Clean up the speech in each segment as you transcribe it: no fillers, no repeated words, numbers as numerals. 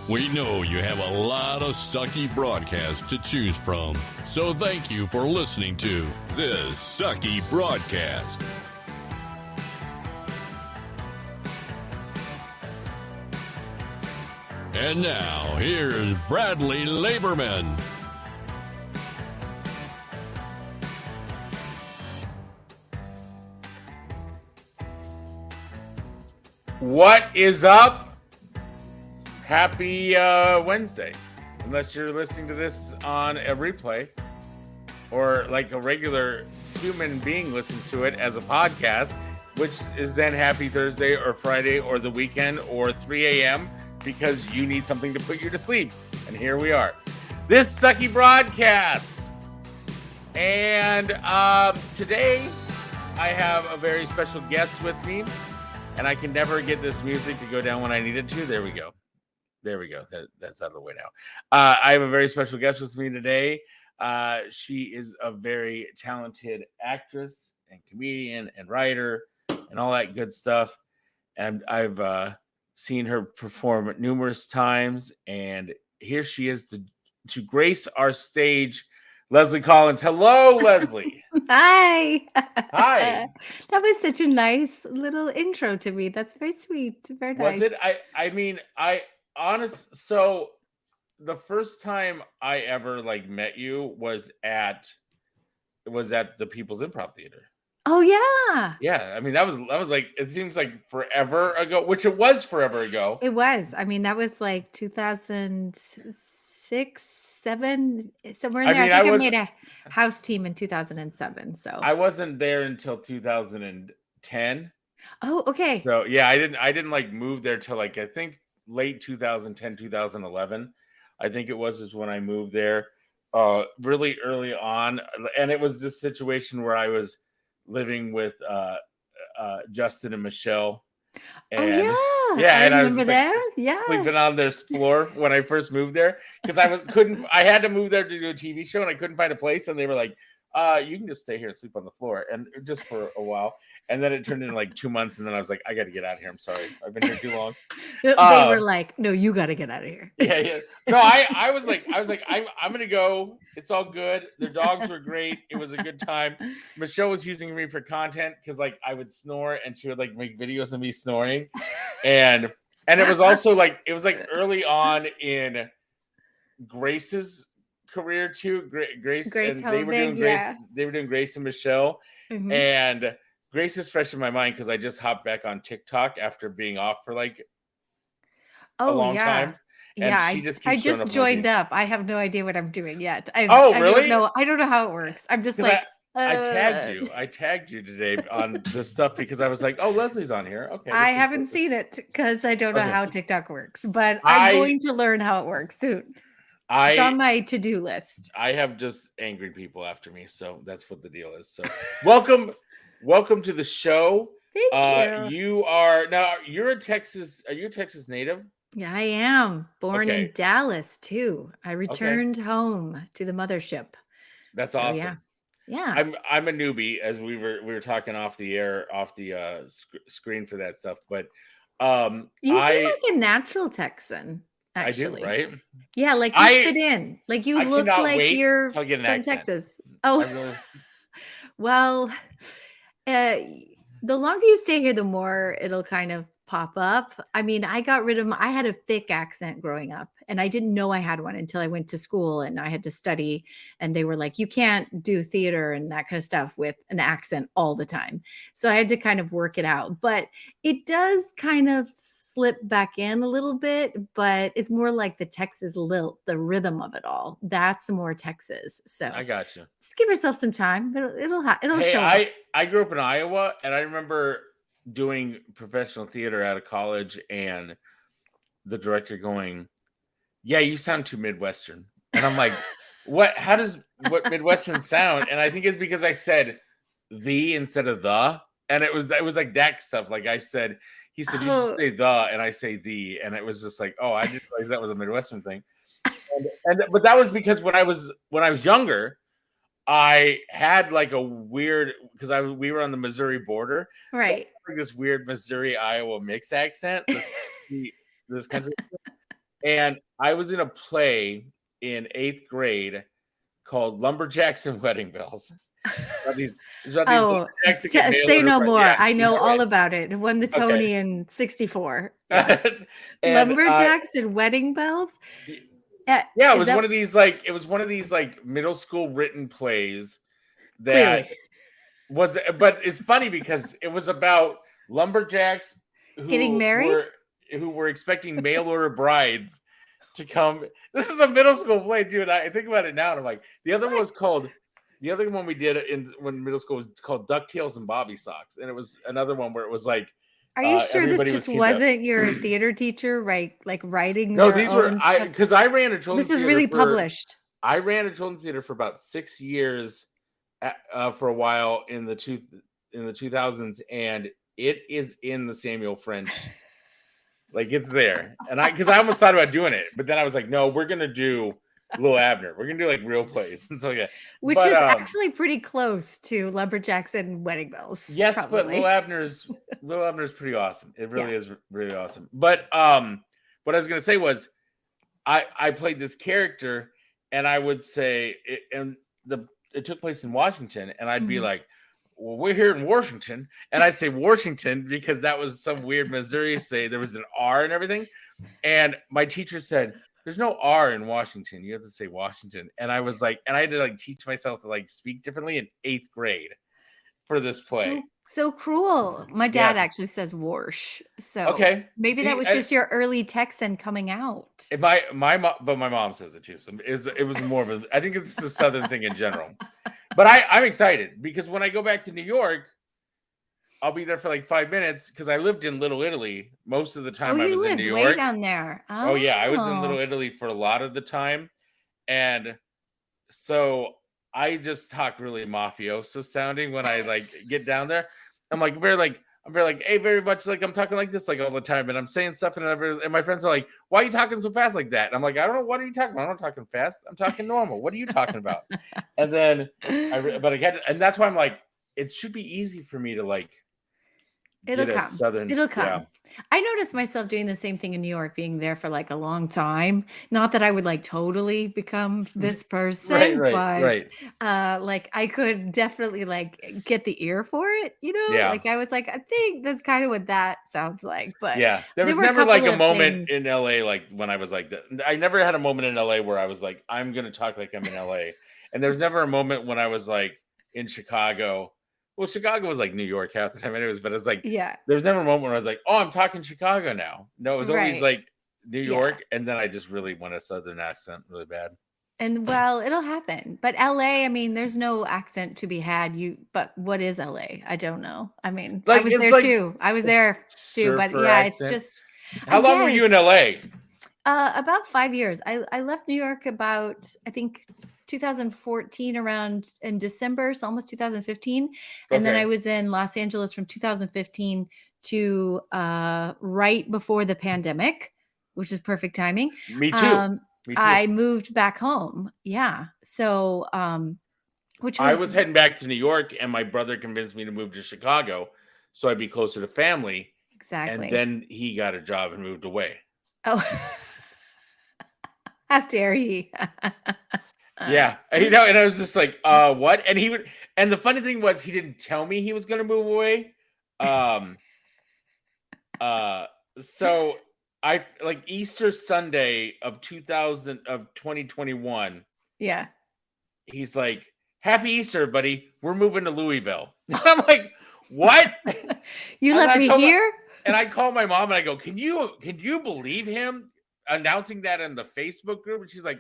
We know you have a lot of Sucky broadcasts to choose from, so thank you for listening to this Sucky broadcast. And now, here's Bradley Laberman. What is up? Happy Wednesday. Unless you're listening to this on a replay or like a regular human being listens to it as a podcast, which is then happy Thursday or Friday or the weekend or 3 a.m. because you need something to put you to sleep. And here we are. This Sucky broadcast. And today I have a very special guest with me. And I can never get this music to go down when I need it to. There we go. That's out of the way now. I have a very special guest with me today. She is a very talented actress and comedian and writer and all that good stuff. And I've seen her perform numerous times. And here she is to grace our stage, Leslie Collins. Hello, Leslie. Hi. Hi. That was such a nice little intro to me. That's very sweet. Very nice. Was it? So the first time I ever met you was at the People's Improv Theater. Oh yeah. Yeah. I mean, that was like, it seems like forever ago, which it was forever ago. It was. I mean, that was like 2006. 7 somewhere in there. I think I made a house team in 2007. So I wasn't there until 2010. Oh, okay. So yeah, I didn't move there till I think late 2010, 2011. I think it was when I moved there really early on. And it was this situation where I was living with Justin and Michelle. And I remember that. Sleeping on their floor when I first moved there because I had to move there to do a TV show and I couldn't find a place, and they were like, you can just stay here and sleep on the floor, and just for a while. And then it turned into 2 months, and then I was like, I got to get out of here. I'm sorry, I've been here too long. They were like, no, you got to get out of here. Yeah. No, I was like, I'm gonna go. It's all good. Their dogs were great. It was a good time. Michelle was using me for content because I would snore and she would make videos of me snoring, and it was also early on in Grace's career too. Grace and they were doing Grace. They were doing Grace and Michelle, and Grace is fresh in my mind because I just hopped back on TikTok after being off for a long time. And I just joined up. I have no idea what I'm doing yet. Really? I don't know how it works. I'm just I tagged you. I tagged you today on this stuff because I was like, oh, Leslie's on here. Okay. I haven't seen it because I don't know how TikTok works, but I'm going to learn how it works soon. It's on my to-do list. I have just angry people after me, so that's what the deal is. So welcome to the show. Thank you. You're a Texas. Are you a Texas native? Yeah, I am. Born in Dallas too. I returned home to the mothership. That's awesome. Yeah. I'm a newbie, as we were talking off the screen for that stuff, but you seem like a natural Texan. Actually. I do, right? Yeah, you fit in. You look like you're from Texas. Oh, well, the longer you stay here, the more it'll kind of pop up. I mean, I had a thick accent growing up, and I didn't know I had one until I went to school and I had to study, and they were like, you can't do theater and that kind of stuff with an accent all the time. So I had to kind of work it out, but it does kind of slip back in a little bit, but it's more like the Texas lilt, the rhythm of it all. That's more Texas. So I got you. Just give yourself some time. It'll show up. I grew up in Iowa, and I remember doing professional theater out of college, and the director going, yeah, you sound too Midwestern. And I'm like, what? How does what Midwestern sound? And I think it's because I said the instead of the, and it was like that stuff. I said, he said, you should say the, and I say the, and it was just I didn't realize that was a Midwestern thing. But that was because when I was younger, I had a weird, because we were on the Missouri border, right? So this weird Missouri Iowa mix accent, this country, And I was in a play in 8th grade called Lumberjacks and Wedding Bells. These say no more. Yeah. I know all about it. It won the Tony in 64. Yeah. And, Lumberjacks and Wedding Bells. Yeah, it was one of these like middle school written plays that was, but it's funny because it was about lumberjacks getting married, who were expecting mail order brides to come. This is a middle school play, dude. I think about it now, and I'm like, the other one we did when middle school was called DuckTales and Bobby Socks, and it was another one where it was like. Are you sure this just wasn't your theater teacher, right? Like writing? No, these were because I ran a children's. This is really published. I ran a children's theater for about 6 years, for a while in the 2000s, and it is in the Samuel French. Like it's there, and because I almost thought about doing it, but then I was like, no, we're gonna do Lil Abner. We're gonna do like real plays, and so yeah, which is actually pretty close to Lumberjacks and Wedding Bells. Yes, probably. But Lil Abner's pretty awesome. It really is really awesome. But what I was gonna say was, I played this character, and I would say, it took place in Washington, and I'd be like, well, we're here in Washington, and I'd say Washington because that was some weird Missouri say there was an R and everything, and my teacher said, there's no R in Washington. You have to say Washington. And I was like, and I had to like teach myself to like speak differently in 8th grade for this play. So cruel. My dad actually says Warsh. So maybe that was just your early Texan coming out. My mom says it too. So it was more of I think it's a Southern thing in general. But I'm excited because when I go back to New York, I'll be there for like 5 minutes because I lived in Little Italy most of the time. I was in New York. Way down there. Oh yeah, I was in Little Italy for a lot of the time, and so I just talk really mafioso sounding when I like get down there. I'm very much like I'm talking like this like all the time, and I'm saying stuff, and my friends are like, "Why are you talking so fast like that?" And I'm like, "I don't know. What are you talking about? I'm not talking fast. I'm talking normal. What are you talking about?" And then and that's why I'm like, it should be easy for me to like. It'll come. Yeah. I noticed myself doing the same thing in New York, being there for like a long time. Not that I would like totally become this person, but like I could definitely like get the ear for it, you know? Yeah. Like I was like, I think that's kind of what that sounds like. But yeah, there was never like a moment in LA like when I was like that. I never had a moment in LA where I was like, I'm gonna talk like I'm in LA. And there's never a moment when I was like in Chicago. Well, Chicago was like New York half the time anyways, but it's like, there's never a moment where I was like, oh, I'm talking Chicago now. No, it was always like New York. And then I just really want a Southern accent really bad. And well, it'll happen. But LA, I mean, there's no accent to be had. But what is LA? I don't know. I mean, like, I was there like too. I was there too. But yeah, accent. It's just. How long were you in LA? About 5 years. I left New York about, I think, 2014 around in December, so almost 2015. And then I was in Los Angeles from 2015 to right before the pandemic, which is perfect timing. Me too. I moved back home. Yeah. So I was heading back to New York, and my brother convinced me to move to Chicago so I'd be closer to family. Exactly. And then he got a job and moved away. Oh. How dare he? Yeah, and I was just like, what? And the funny thing was, he didn't tell me he was going to move away. So I like Easter Sunday of 2021. Yeah, he's like, "Happy Easter, buddy. We're moving to Louisville." I'm like, "What? You left me here?" And I call my mom and I go, "Can you believe him announcing that in the Facebook group?" And she's like,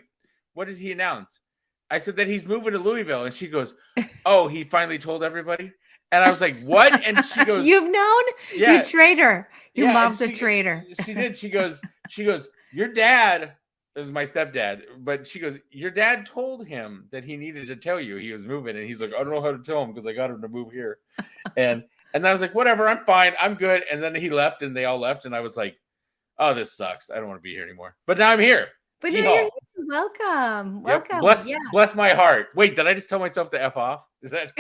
"What did he announce?" I said that he's moving to Louisville, and she goes, "Oh, he finally told everybody." And I was like, "What?" And she goes, "You've known? Yeah, you traitor. Your mom's a traitor." She did. She goes, "Your dad," this is my stepdad, but she goes, "Your dad told him that he needed to tell you he was moving," and he's like, "I don't know how to tell him because I got him to move here." And I was like, "Whatever, I'm fine, I'm good." And then he left, and they all left, and I was like, "Oh, this sucks. I don't want to be here anymore." But now I'm here. But now you're here. Welcome. Yep. Bless my heart. Wait, did I just tell myself to F off? Is that?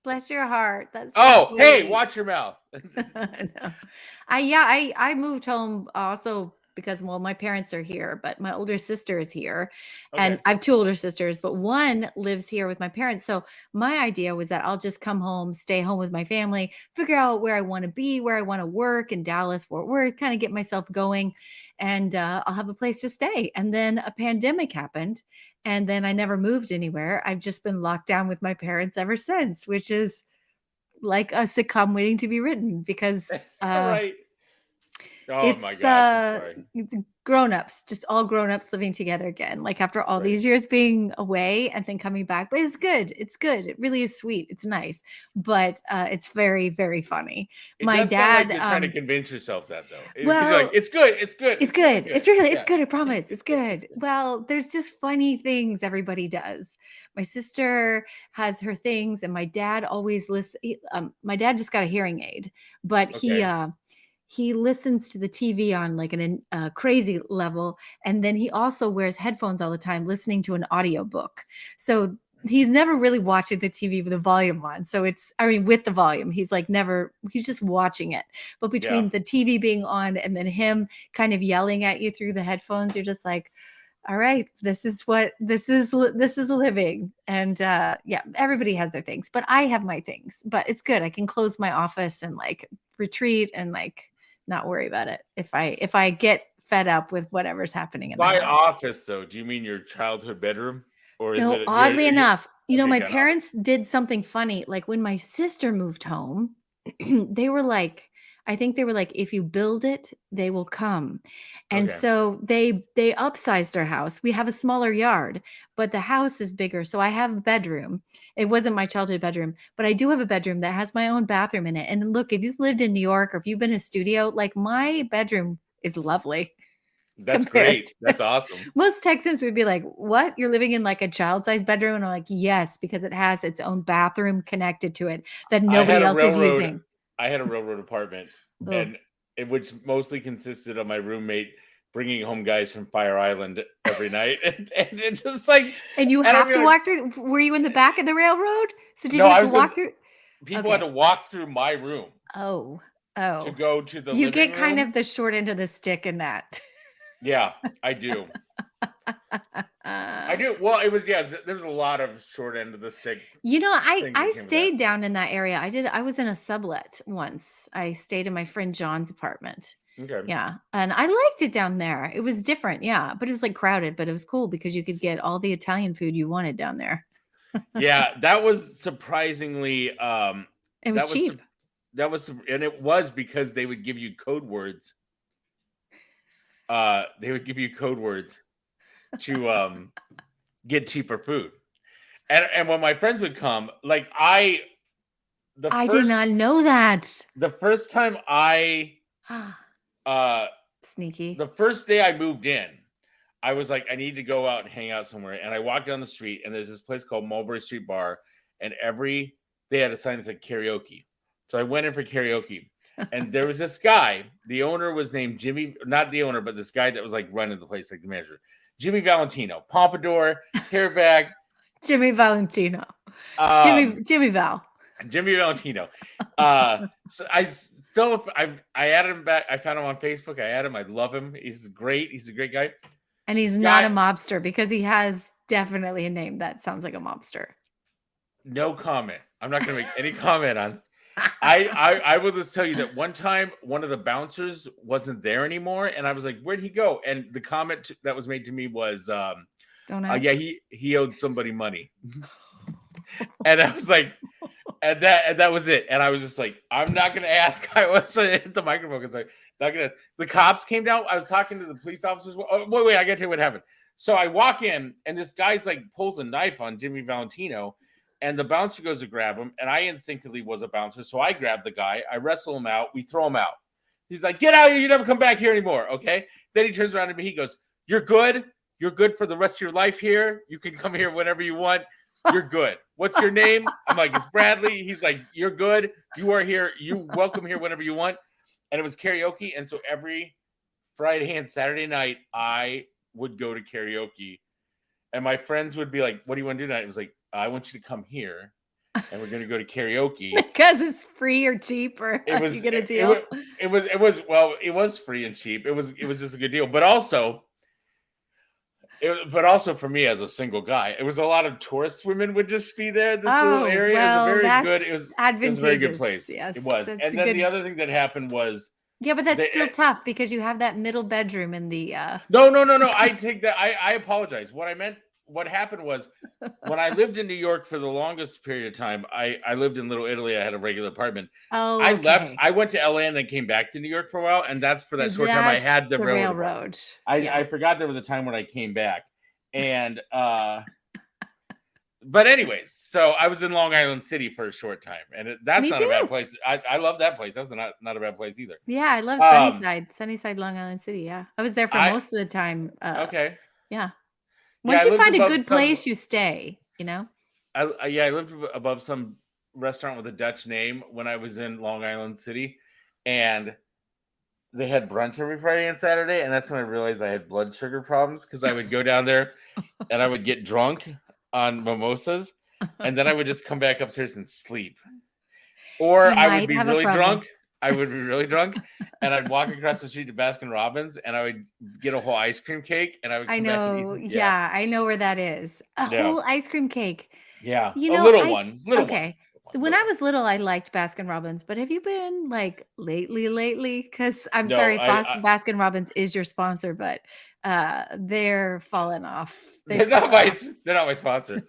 Bless your heart. That's so sweet. Hey, watch your mouth. No. I moved home also because, well, my parents are here, but my older sister is here. Okay. And I have 2 older sisters, but one lives here with my parents. So my idea was that I'll just come home, stay home with my family, figure out where I want to be, where I want to work in Dallas, Fort Worth, kind of get myself going, and I'll have a place to stay. And then a pandemic happened, and then I never moved anywhere. I've just been locked down with my parents ever since, which is like a sitcom waiting to be written, because right. Oh my gosh, it's grown-ups, just all grown-ups living together again, like after all these years being away and then coming back. But it's good. It really is sweet. It's nice, but it's very, very funny. My dad, sound like you're trying to convince yourself that, though. Well, you're like, it's good. It's good. It's good. It's really, it's good. I promise. It's good. Well, there's just funny things everybody does. My sister has her things, and my dad always listens. My dad just got a hearing aid, but he listens to the TV on like a crazy level. And then he also wears headphones all the time, listening to an audiobook. So he's never really watching the TV with the volume on. So with the volume, he's just watching it. But between the TV being on and then him kind of yelling at you through the headphones, you're just like, all right, this is living. And everybody has their things, but I have my things. But it's good. I can close my office and like retreat and like not worry about it if I get fed up with whatever's happening in my office. Though, do you mean your childhood bedroom? Or is it oddly enough, my parents did something funny. Like when my sister moved home, they were like, if you build it, they will come. And so they upsized their house. We have a smaller yard, but the house is bigger. So I have a bedroom. It wasn't my childhood bedroom, but I do have a bedroom that has my own bathroom in it. And look, if you've lived in New York or if you've been in a studio, like my bedroom is lovely. That's great. That's awesome. Most Texans would be like, what? You're living in like a child-sized bedroom? And I'm like, yes, because it has its own bathroom connected to it that nobody else is using. I had a railroad apartment, which mostly consisted of my roommate bringing home guys from Fire Island every night, and it just like. And you have to walk through. Were you in the back of the railroad? So did you have to walk through? People had to walk through my room. Oh. To go to the. You get kind of the short end of the stick in that. Yeah, I do. I do. Well, it was, there's a lot of short end of the stick. I stayed down in that area. I was in a sublet once. I stayed in my friend John's apartment. Okay. Yeah. And I liked it down there. It was different. Yeah. But it was like crowded, but it was cool because you could get all the Italian food you wanted down there. Yeah. That was surprisingly, it was cheap. And it was because they would give you code words. They would give you code words to get cheaper food. And when my friends would come, like I did not know that. The first time sneaky. The first day I moved in, I was like, I need to go out and hang out somewhere. And I walked down the street, and there's this place called Mulberry Street Bar, and they had a sign that said karaoke. So I went in for karaoke. And there was this guy, the owner was named Jimmy, not the owner, but this guy that was like running the place, like the manager, Jimmy Valentino, pompadour, hair bag. Jimmy Valentino. Jimmy Val. Jimmy Valentino. So I added him back. I found him on Facebook. I added him. I love him. He's great. He's a great guy. And he's not a mobster, because he has definitely a name that sounds like a mobster. No comment. I'm not going to make any comment on. I will just tell you that one time one of the bouncers wasn't there anymore, and I was like, "Where'd he go?" And the comment that was made to me was, "Don't ask." He owed somebody money," and I was like, and that was it. And I was just like, "I'm not gonna ask." I was hit the microphone because not gonna. The cops came down. I was talking to the police officers. Oh, wait! I gotta tell you what happened. So I walk in, and this guy's like pulls a knife on Jimmy Valentino. And the bouncer goes to grab him, and I instinctively was a bouncer, so I grab the guy, I wrestle him out, we throw him out. He's like, "Get out of here, you never come back here anymore," okay? Then he turns around to me, he goes, "You're good for the rest of your life here, you can come here whenever you want, you're good. What's your name?" I'm like, "It's Bradley." He's like, "You're good, you are here, you welcome here whenever you want." And it was karaoke, and so every Friday and Saturday night, I would go to karaoke, and my friends would be like, "What do you want to do tonight?" It was like, "I want you to come here, and we're going to go to karaoke because it's free or cheap, or you get a deal. It was free and cheap. It was just a good deal, but also for me as a single guy, it was a lot of tourist women would just be there. This little area is a very good. It was a very good place. Yes, it was. And then the other thing that happened was. Yeah, but that's still tough because you have that middle bedroom in the. No. I take that. I apologize. What happened was when I lived in New York for the longest period of time, I lived in Little Italy. I had a regular apartment. Oh, I left. I went to LA and then came back to New York for a while. And that's for that short time I had the railroad. I forgot there was a time when I came back. And but anyways, so I was in Long Island City for a short time, and that's not a bad place. I love that place. That's not a bad place either. Yeah, I love Sunnyside, Long Island City. Yeah, I was there for most of the time. Okay. Yeah. Once you find a good place, you stay. You know. I lived above some restaurant with a Dutch name when I was in Long Island City, and they had brunch every Friday and Saturday, and that's when I realized I had blood sugar problems because I would go down there and I would get drunk on mimosas, and then I would just come back upstairs and sleep. Or I would be really drunk. I would be really drunk, and I'd walk across the street to Baskin Robbins, and I would get a whole ice cream cake, and I would come back and eat. Yeah, I know where that is. Whole ice cream cake. Yeah, a little one. Okay. When I was little, I liked Baskin Robbins, but have you been like lately? Because I'm sorry, Baskin Robbins is your sponsor, but they're falling off. They're not my sponsor.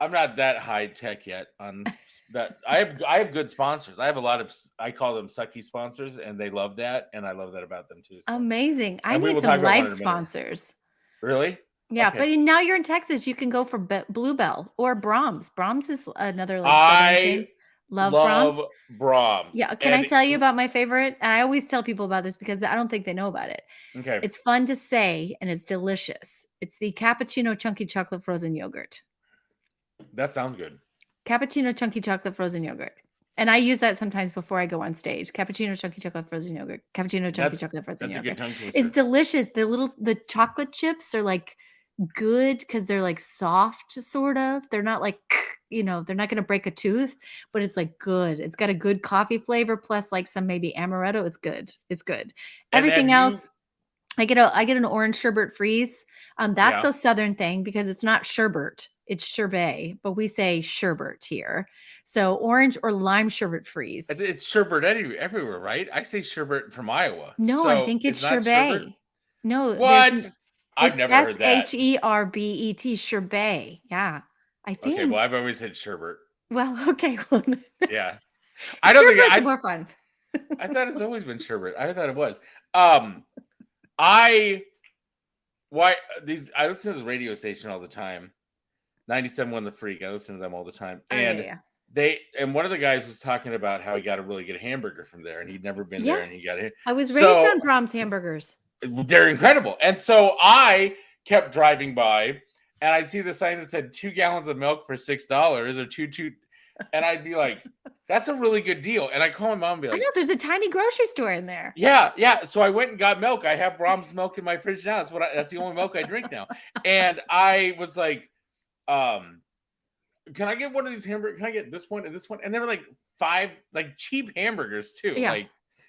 I'm not that high tech yet on that. I have good sponsors. I have a lot of, I call them Sucky sponsors, and they love that, and I love that about them too. So. Amazing. I need some life sponsors. Really? Yeah, okay. But now you're in Texas. You can go for Bluebell or Brahms. Brahms is another southern chain. Love Brahms. Yeah. Can I tell you about my favorite? And I always tell people about this because I don't think they know about it. Okay. It's fun to say, and it's delicious. It's the cappuccino chunky chocolate frozen yogurt. That sounds good. Cappuccino chunky chocolate frozen yogurt. And I use that sometimes before I go on stage. Cappuccino chunky chocolate frozen yogurt. Cappuccino chunky chocolate frozen yogurt. That's a good tongue twister. It's delicious. The chocolate chips are like good because they're like soft, sort of. They're not like, they're not going to break a tooth, but it's like good. It's got a good coffee flavor plus like some maybe amaretto. It's good. It's good. Everything else, I get an orange sherbet freeze. That's a southern thing because it's not sherbet. It's sherbet, but we say sherbet here. So orange or lime sherbet freeze. It's sherbet everywhere, right? I say sherbet from Iowa. No, so I think it's sherbet. No, what? I've never heard that. SHERBET, sherbet. Yeah, I think. Okay, well, I've always said sherbet. Well, okay. Well, yeah, I don't think it's more fun. I thought it's always been sherbet. I thought it was. I listen to this radio station all the time. 97.1 The Freak. I listen to them all the time. And one of the guys was talking about how he got a really good hamburger from there, and he'd never been there, and he got it. I was raised on Brahms hamburgers. They're incredible. And so I kept driving by, and I'd see the sign that said 2 gallons of milk for $6 or two. And I'd be like, that's a really good deal. And I call my mom and be like, I know, there's a tiny grocery store in there. Yeah. So I went and got milk. I have Brahms milk in my fridge now. That's the only milk I drink now. And I was like, can I get one of these hamburgers? Can I get this one and this one? And they were like 5 like cheap hamburgers too.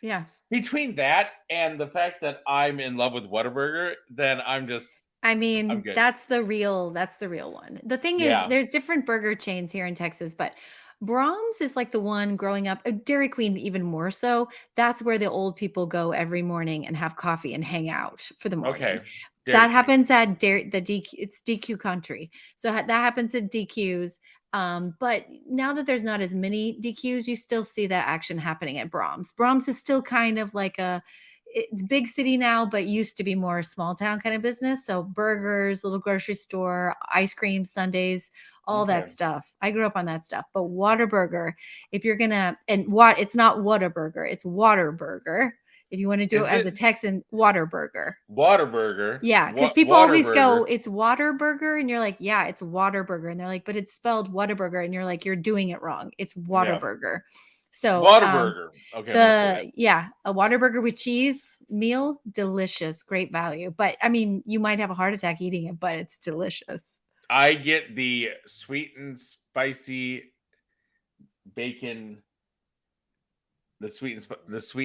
Yeah. Between that and the fact that I'm in love with Whataburger, then I'm good. That's the real one. The thing is, there's different burger chains here in Texas, but Brahms is like the one growing up, Dairy Queen even more so. That's where the old people go every morning and have coffee and hang out for the morning. Okay. That happens at it's DQ country. So that happens at DQs. But now that there's not as many DQs, you still see that action happening at Brahms. Brahms is still kind of like it's big city now, but used to be more small town kind of business. So burgers, little grocery store, ice cream, sundaes, all that stuff. I grew up on that stuff. But Whataburger, if you're gonna, it's not Whataburger, it's Waterburger. If you want to do it as a Texan, Waterburger. Waterburger. Yeah, because people always go, it's Waterburger, and you're like, yeah, it's Waterburger, and they're like, but it's spelled Whataburger, and you're like, you're doing it wrong. It's Waterburger. So Waterburger. Okay. A Waterburger with cheese meal, delicious, great value. But I mean, you might have a heart attack eating it, but it's delicious. I get the sweet and spicy bacon. The sweet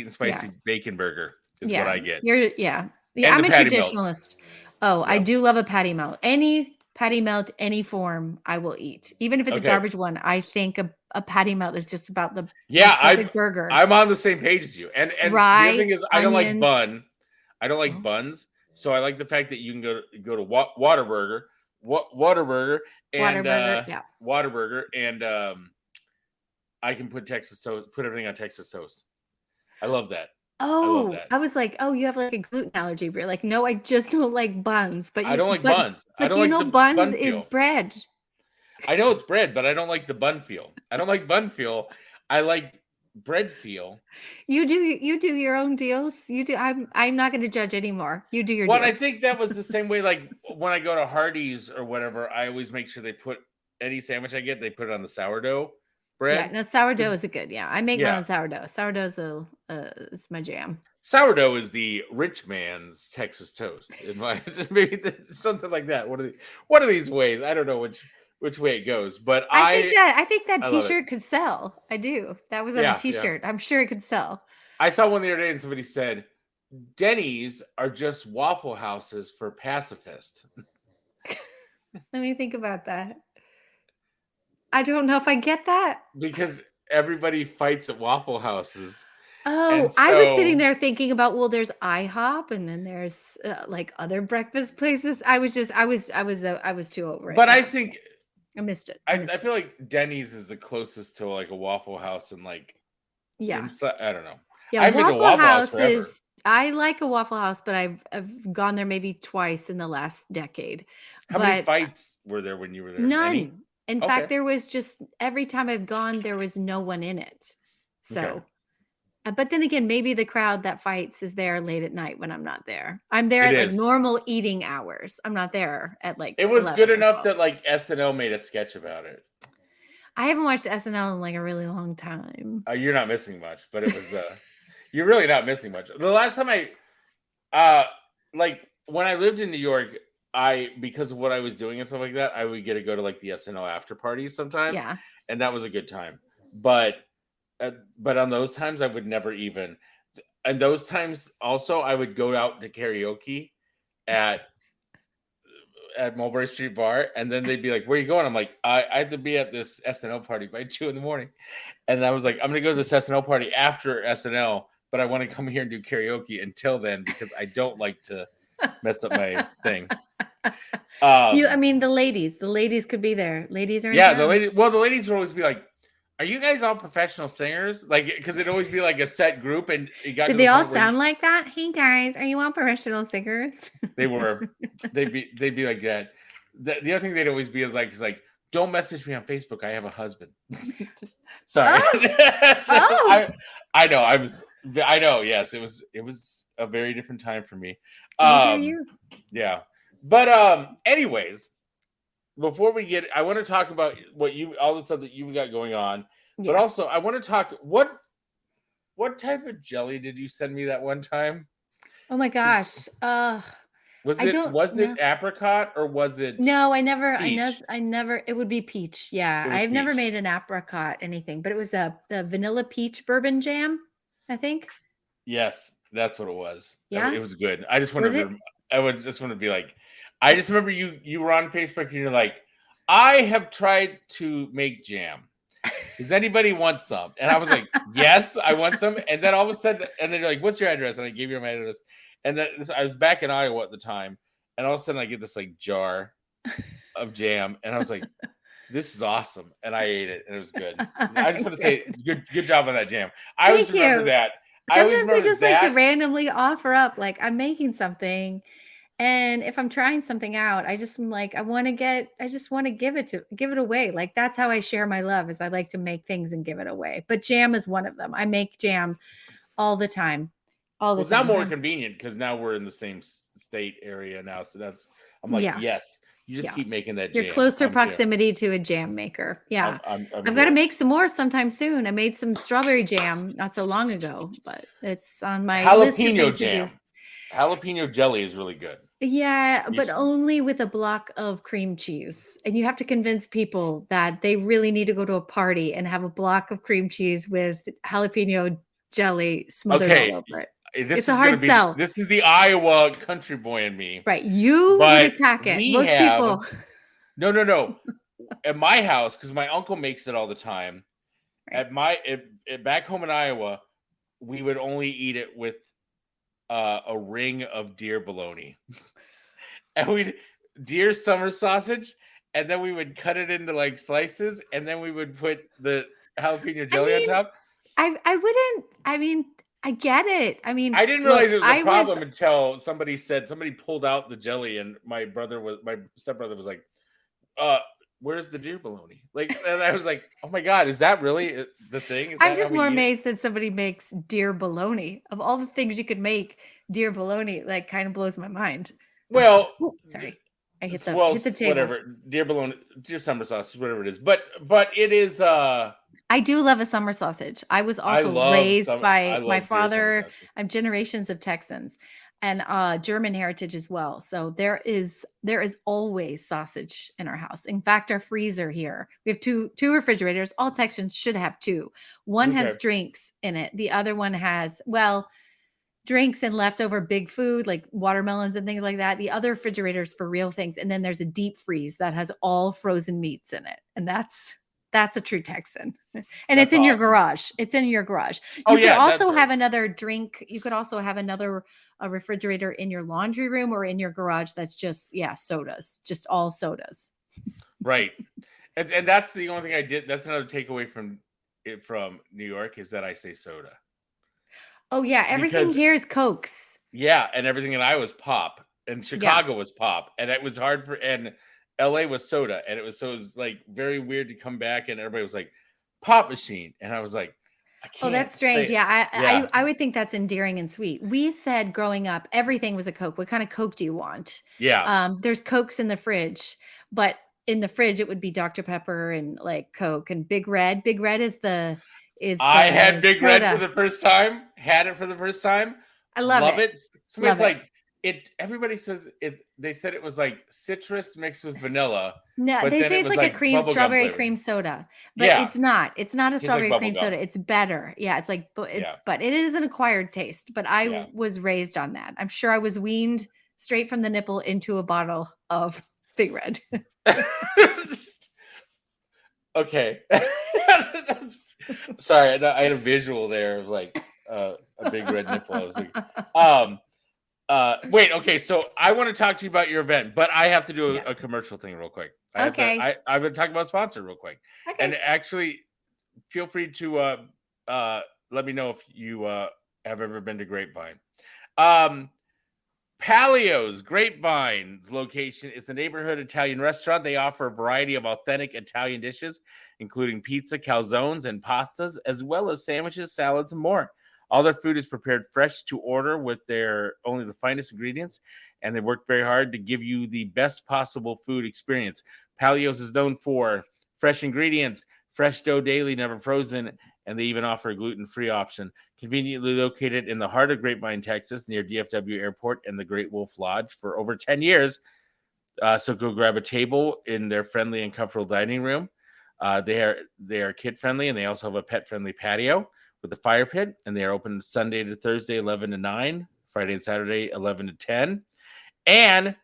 and spicy bacon burger is what I get. I'm a traditionalist. Melt. I do love a patty melt. Any patty melt, any form, I will eat. Even if it's a garbage one, I think a patty melt is just about the most perfect burger. I'm on the same page as you. And rye, the other thing is, I don't like bun. I don't like buns. So I like the fact that you can go to Whataburger, and Whataburger, and I can put Texas toast, put everything on Texas toast. I love that. Oh, I was like, oh, you have like a gluten allergy. But you're like, no, I just don't like buns. But I don't like buns. But you know, buns is bread. I know it's bread, but I don't like the bun feel. I don't like bun feel. I like bread feel. You do your own deals. You do. I'm not going to judge anymore. You do your deals. Well, I think that was the same way. Like when I go to Hardee's or whatever, I always make sure they put any sandwich I get, they put it on the sourdough bread. Yeah, no, sourdough is a good. Yeah, I make my own sourdough. Sourdough's it's my jam. Sourdough is the rich man's Texas toast. Just maybe something like that. One of these ways. I don't know which way it goes, but I think that T-shirt could sell. I do. That was on a T-shirt. I'm sure it could sell. I saw one the other day, and somebody said, "Denny's are just Waffle Houses for pacifists." Let me think about that. I don't know if I get that. Because everybody fights at Waffle Houses. Oh, so, I was sitting there thinking about, well, there's IHOP, and then there's like other breakfast places. I was too over it. But I think I missed it. I feel like Denny's is the closest to like a Waffle House, and like inside, I don't know. Yeah, I've been to Waffle House is. I like a Waffle House, but I've gone there maybe twice in the last decade. How many fights were there when you were there? None. In fact, there was just every time I've gone, there was no one in it. So, but then again, maybe the crowd that fights is there late at night when I'm not there. I'm there at like normal eating hours. I'm not there at like. It was good enough that like SNL made a sketch about it. I haven't watched SNL in like a really long time. You're not missing much, but it was. You're really not missing much. The last time like when I lived in New York. Because of what I was doing and stuff like that, I would get to go to like the SNL after parties sometimes. Yeah. And that was a good time. But on those times I would never even, and those times also I would go out to karaoke at Mulberry Street Bar, and then they'd be like, "Where are you going?" I'm like, I have to be at this SNL party by 2 a.m. And I was like, I'm gonna go to this SNL party after SNL, but I want to come here and do karaoke until then because I don't like to mess up my thing. I mean, the ladies could be there. Ladies are the ladies. Well, the ladies would always be like, "Are you guys all professional singers?" Like, because it'd always be like a set group, and it got. Did they all sound like that? Hey guys, are you all professional singers? They were. They'd be like that. The other thing they'd always be is like, "Don't message me on Facebook. I have a husband." Sorry. I know. I know. Yes, it was a very different time for me. Yeah. But anyways, before we I want to talk about all the stuff that you've got going on. Yes. But also I want to talk what type of jelly did you send me that one time? Oh my gosh. Was it apricot or was it No, I never it would be peach. Yeah. I've never made an apricot anything, but it was the vanilla peach bourbon jam, I think. Yes, that's what it was. Yeah. It was good. I just wanted to be like, I just remember you were on Facebook and you're like, I have tried to make jam. Does anybody want some? And I was like, yes, I want some. And then all of a sudden, and then you're like, what's your address? And I gave you my address. And then I was back in Iowa at the time. And all of a sudden I get this like jar of jam. And I was like, this is awesome. And I ate it and it was good. I just want to say good job on that jam. I always remember that. Sometimes I just like to randomly offer up, like I'm making something. And if I'm trying something out, I just am like, I just want to give it away. Like that's how I share my love is I like to make things and give it away. But jam is one of them. I make jam all the time. It's now more convenient because now we're in the same state area now. So I'm like, yes, you just keep making that jam. You're closer proximity to a jam maker. Yeah. I've got to make some more sometime soon. I made some strawberry jam not so long ago, but it's on my jalapeno jam. Jalapeno jelly is really good. Yeah, but only with a block of cream cheese. And you have to convince people that they really need to go to a party and have a block of cream cheese with jalapeno jelly smothered all over it. It's a hard sell. This is the Iowa country boy in me. Right. You would attack it. Most people. No. At my house, because my uncle makes it all the time. Right. Back home in Iowa, we would only eat it with a ring of deer bologna. And deer summer sausage, and then we would cut it into like slices, and then we would put the jalapeno jelly on top. I get it. I mean, I didn't realize it was a problem until somebody pulled out the jelly, and my stepbrother was like, where's the deer bologna? Like, and I was like, oh my God, is that really the thing? I'm just more amazed that somebody makes deer bologna. Of all the things you could make, deer bologna, like, kind of blows my mind. Well, sorry. I hit the table. Whatever. Deer bologna, deer summer sausage, whatever it is. But it is I do love a summer sausage. I was also raised by my father. I'm generations of Texans and German heritage as well. So there is always sausage in our house. In fact, our freezer here, we have two refrigerators. All Texans should have two. One has drinks in it. The other one has, drinks and leftover big food like watermelons and things like that. The other refrigerator's for real things. And then there's a deep freeze that has all frozen meats in it. And that's a true Texan. And it's in your garage. It's in your garage. You could also have another drink. You could also have a refrigerator in your laundry room or in your garage. That's just, sodas, just all sodas. Right. And that's the only thing I did. That's another takeaway from New York is that I say soda. Oh yeah. Everything here is Cokes. Yeah. And everything in Iowa was pop and Chicago was pop. And it was hard and LA was soda, and it was like very weird to come back, and everybody was like, "Pop machine," and I was like, "I can't." Oh, that's strange. I would think that's endearing and sweet. We said growing up, everything was a Coke. What kind of Coke do you want? Yeah. There's Cokes in the fridge, but in the fridge it would be Dr. Pepper and like Coke and Big Red. Big Red is I had Big Red for the first time. Had it for the first time. I love it. Somebody's like. Everybody says they said it was like citrus mixed with vanilla. No, they say it's like a cream strawberry cream soda, but it's not. It's not a strawberry cream soda. It's better. Yeah, it's like, but it is an acquired taste. But I was raised on that. I'm sure I was weaned straight from the nipple into a bottle of Big Red. Okay. Sorry, I had a visual there of like a big red nipple. I was like, wait, okay, so I want to talk to you about your event, but I have to do a commercial thing real quick. I'm going to talk about sponsor real quick. Okay. And actually, feel free to let me know if you have ever been to Grapevine. Palio's Grapevine's location is the neighborhood Italian restaurant. They offer a variety of authentic Italian dishes, including pizza, calzones, and pastas, as well as sandwiches, salads, and more. All their food is prepared fresh to order with only the finest ingredients, and they work very hard to give you the best possible food experience. Palio's is known for fresh ingredients, fresh dough daily, never frozen, and they even offer a gluten-free option. Conveniently located in the heart of Grapevine, Texas, near DFW Airport and the Great Wolf Lodge for over 10 years. So go grab a table in their friendly and comfortable dining room. They are kid-friendly, and they also have a pet-friendly patio with a fire pit, and they are open Sunday to Thursday, 11 to 9, Friday and Saturday, 11 to 10. And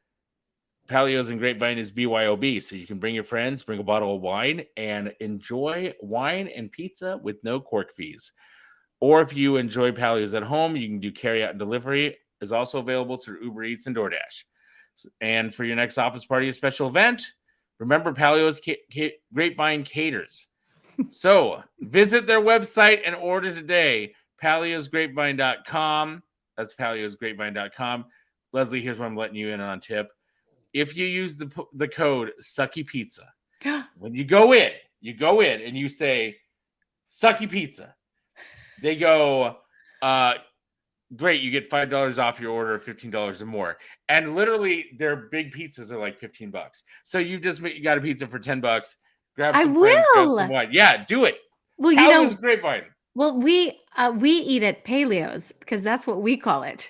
Palio's and Grapevine is BYOB, so you can bring your friends, bring a bottle of wine, and enjoy wine and pizza with no cork fees. Or if you enjoy Palio's at home, you can do carry-out and delivery. Is also available through Uber Eats and DoorDash. And for your next office party or special event, remember Palio's Grapevine caters. So visit their website and order today, paliosgrapevine.com. That's paliosgrapevine.com. Leslie, here's what I'm letting you in on tip. If you use the code Sucky Pizza, when you go in and you say Sucky Pizza, they go, great, you get $5 off your order of $15 or more. And literally their big pizzas are like $15. So you got a pizza for $10. Grab some friends, grab some wine. Yeah, do it. Well, Palio's Grapevine. Well, we eat at Palio's because that's what we call it.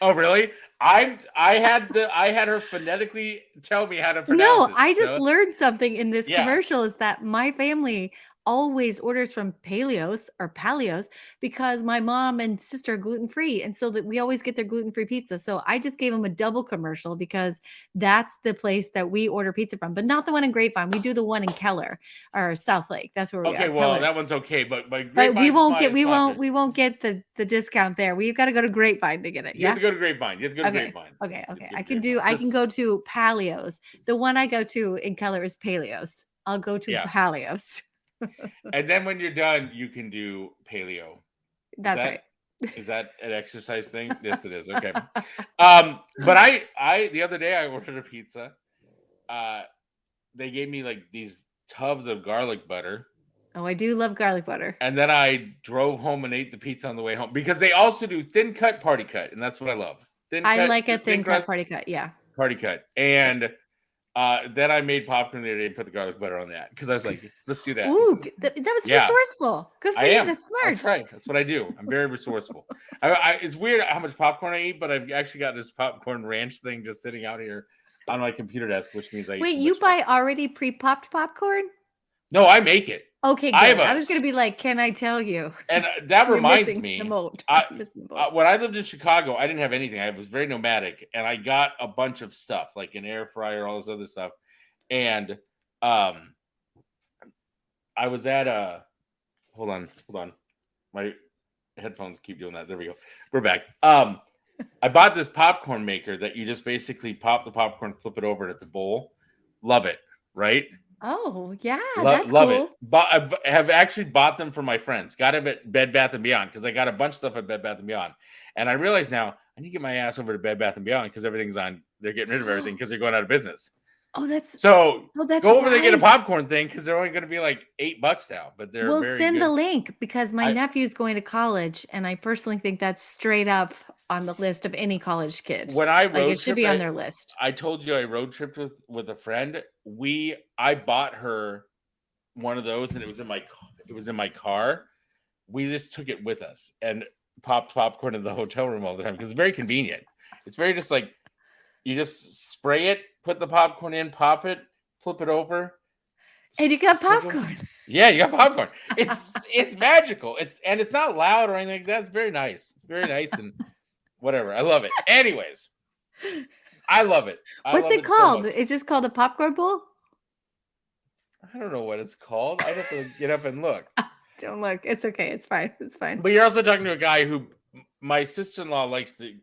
Oh, really? I had her phonetically tell me how to pronounce it. No, I just learned something in this commercial is that my family always orders from Paleos or Paleos because my mom and sister are gluten-free. And so that we always get their gluten-free pizza. So I just gave them a double commercial because that's the place that we order pizza from, but not the one in Grapevine. We do the one in Keller or South Lake. That's where we are. Okay, well, Keller. that one's okay, but we won't get the discount there. We've got to go to Grapevine to get it. You have to go to Grapevine. Okay. I can go to Paleos. The one I go to in Keller is Paleos. I'll go to Paleos. And then when you're done, you can do paleo. That's right. Is that an exercise thing? Yes, it is. Okay. But I the other day I ordered a pizza. They gave me like these tubs of garlic butter. Oh, I do love garlic butter. And then I drove home and ate the pizza on the way home because they also do thin cut, party cut, and that's what I love. I like a thin cut, party cut. Yeah. Party cut. And then I made popcorn the other day and put the garlic butter on that because I was like, let's do that. Ooh, that was resourceful. Good for you. That's smart. That's right. That's what I do. I'm very resourceful. It's weird how much popcorn I eat, but I've actually got this popcorn ranch thing just sitting out here on my computer desk, which means I eat. Wait, you buy already pre-popped popcorn? No, I make it. Okay, good. I was going to be like, can I tell you? And that reminds me, when I lived in Chicago, I didn't have anything. I was very nomadic, and I got a bunch of stuff, like an air fryer, all this other stuff. And I was at hold on. My headphones keep doing that. There we go. We're back. I bought this popcorn maker that you just basically pop the popcorn, flip it over, and it's a bowl. Love it, right? Oh, yeah, that's love cool. it. But I have actually bought them for my friends. Got them at Bed Bath & Beyond because I got a bunch of stuff at Bed Bath & Beyond. And I realize now I need to get my ass over to Bed Bath & Beyond because everything's on. They're getting rid of everything because they're going out of business. Oh, that's go over there and get a popcorn thing because they're only going to be like $8 now. But we'll send the link because my nephew's going to college, and I personally think that's straight up on the list of any college kid. When I road it should be on their list. I told you I road tripped with a friend. I bought her one of those, and it was in my car. We just took it with us and popped popcorn in the hotel room all the time because it's very convenient. It's very just like you just spray it, put the popcorn in, pop it, flip it over, and you got popcorn. Yeah, you got popcorn. It's magical. It's not loud or anything like that. It's very nice. It's very nice and whatever. I love it. Anyways, I love it. What's it called? So is this called a popcorn bowl? I don't know what it's called. I have to get up and look. Don't look. It's okay. It's fine. It's fine. But you're also talking to a guy who my sister-in-law likes to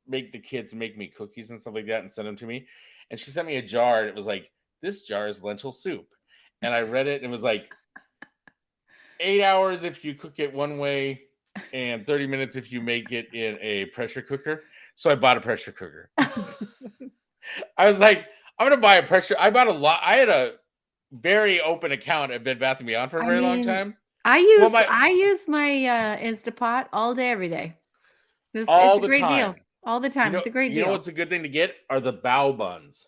make the kids make me cookies and stuff like that and send them to me. And she sent me a jar. And it was like, this jar is lentil soup. And I read it and it was like 8 hours if you cook it one way and 30 minutes if you make it in a pressure cooker. So I bought a pressure cooker. I was like, I'm going to buy a pressure. I bought a lot. I had a very open account at Bed Bath & Beyond for a very long time. I use my Instapot all day, every day. It's a great deal. All the time. It's a great deal. You know what's a good thing to get are the bao buns.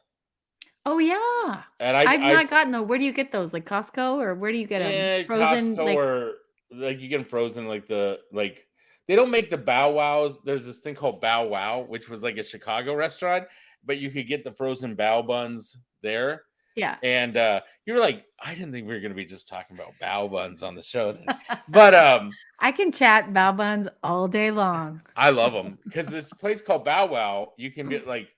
Oh yeah. And I've not gotten those. Where do you get those? Like Costco, or where do you get them? Frozen, Costco, or like you get them frozen. They don't make the Bow Wows. There's this thing called Bow Wow, which was like a Chicago restaurant, but you could get the frozen bao buns there. Yeah. And you were like, I didn't think we were going to be just talking about bao buns on the show. But I can chat bao buns all day long. I love them because this place called Bow Wow, you can get like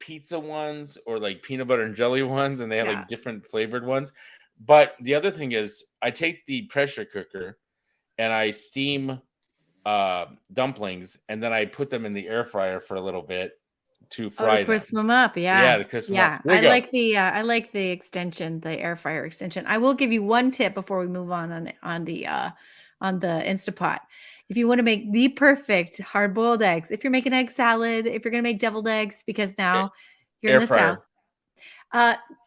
pizza ones or like peanut butter and jelly ones, and they have like different flavored ones. But the other thing is I take the pressure cooker and I steam dumplings, and then I put them in the air fryer for a little bit to fry them. Crisp them up. To crisp them up. I like the extension, the air fryer extension. I will give you one tip before we move on the Instapot. If you want to make the perfect hard-boiled eggs, if you're making egg salad, if you're going to make deviled eggs, because now you're in the South.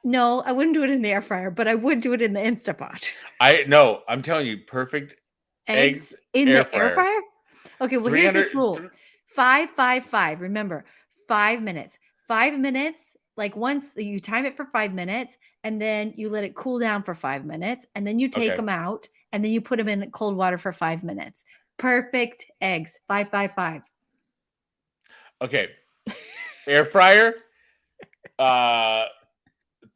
No, I wouldn't do it in the air fryer, but I would do it in the Instapot. I'm telling you, perfect eggs in the air fryer. Okay, well, here's this rule: 5, 5, 5. Remember, 5 minutes. 5 minutes. Like once you time it for 5 minutes, and then you let it cool down for 5 minutes, and then you take them out, and then you put them in cold water for 5 minutes. Perfect eggs. 5, 5, 5. Okay. Air fryer.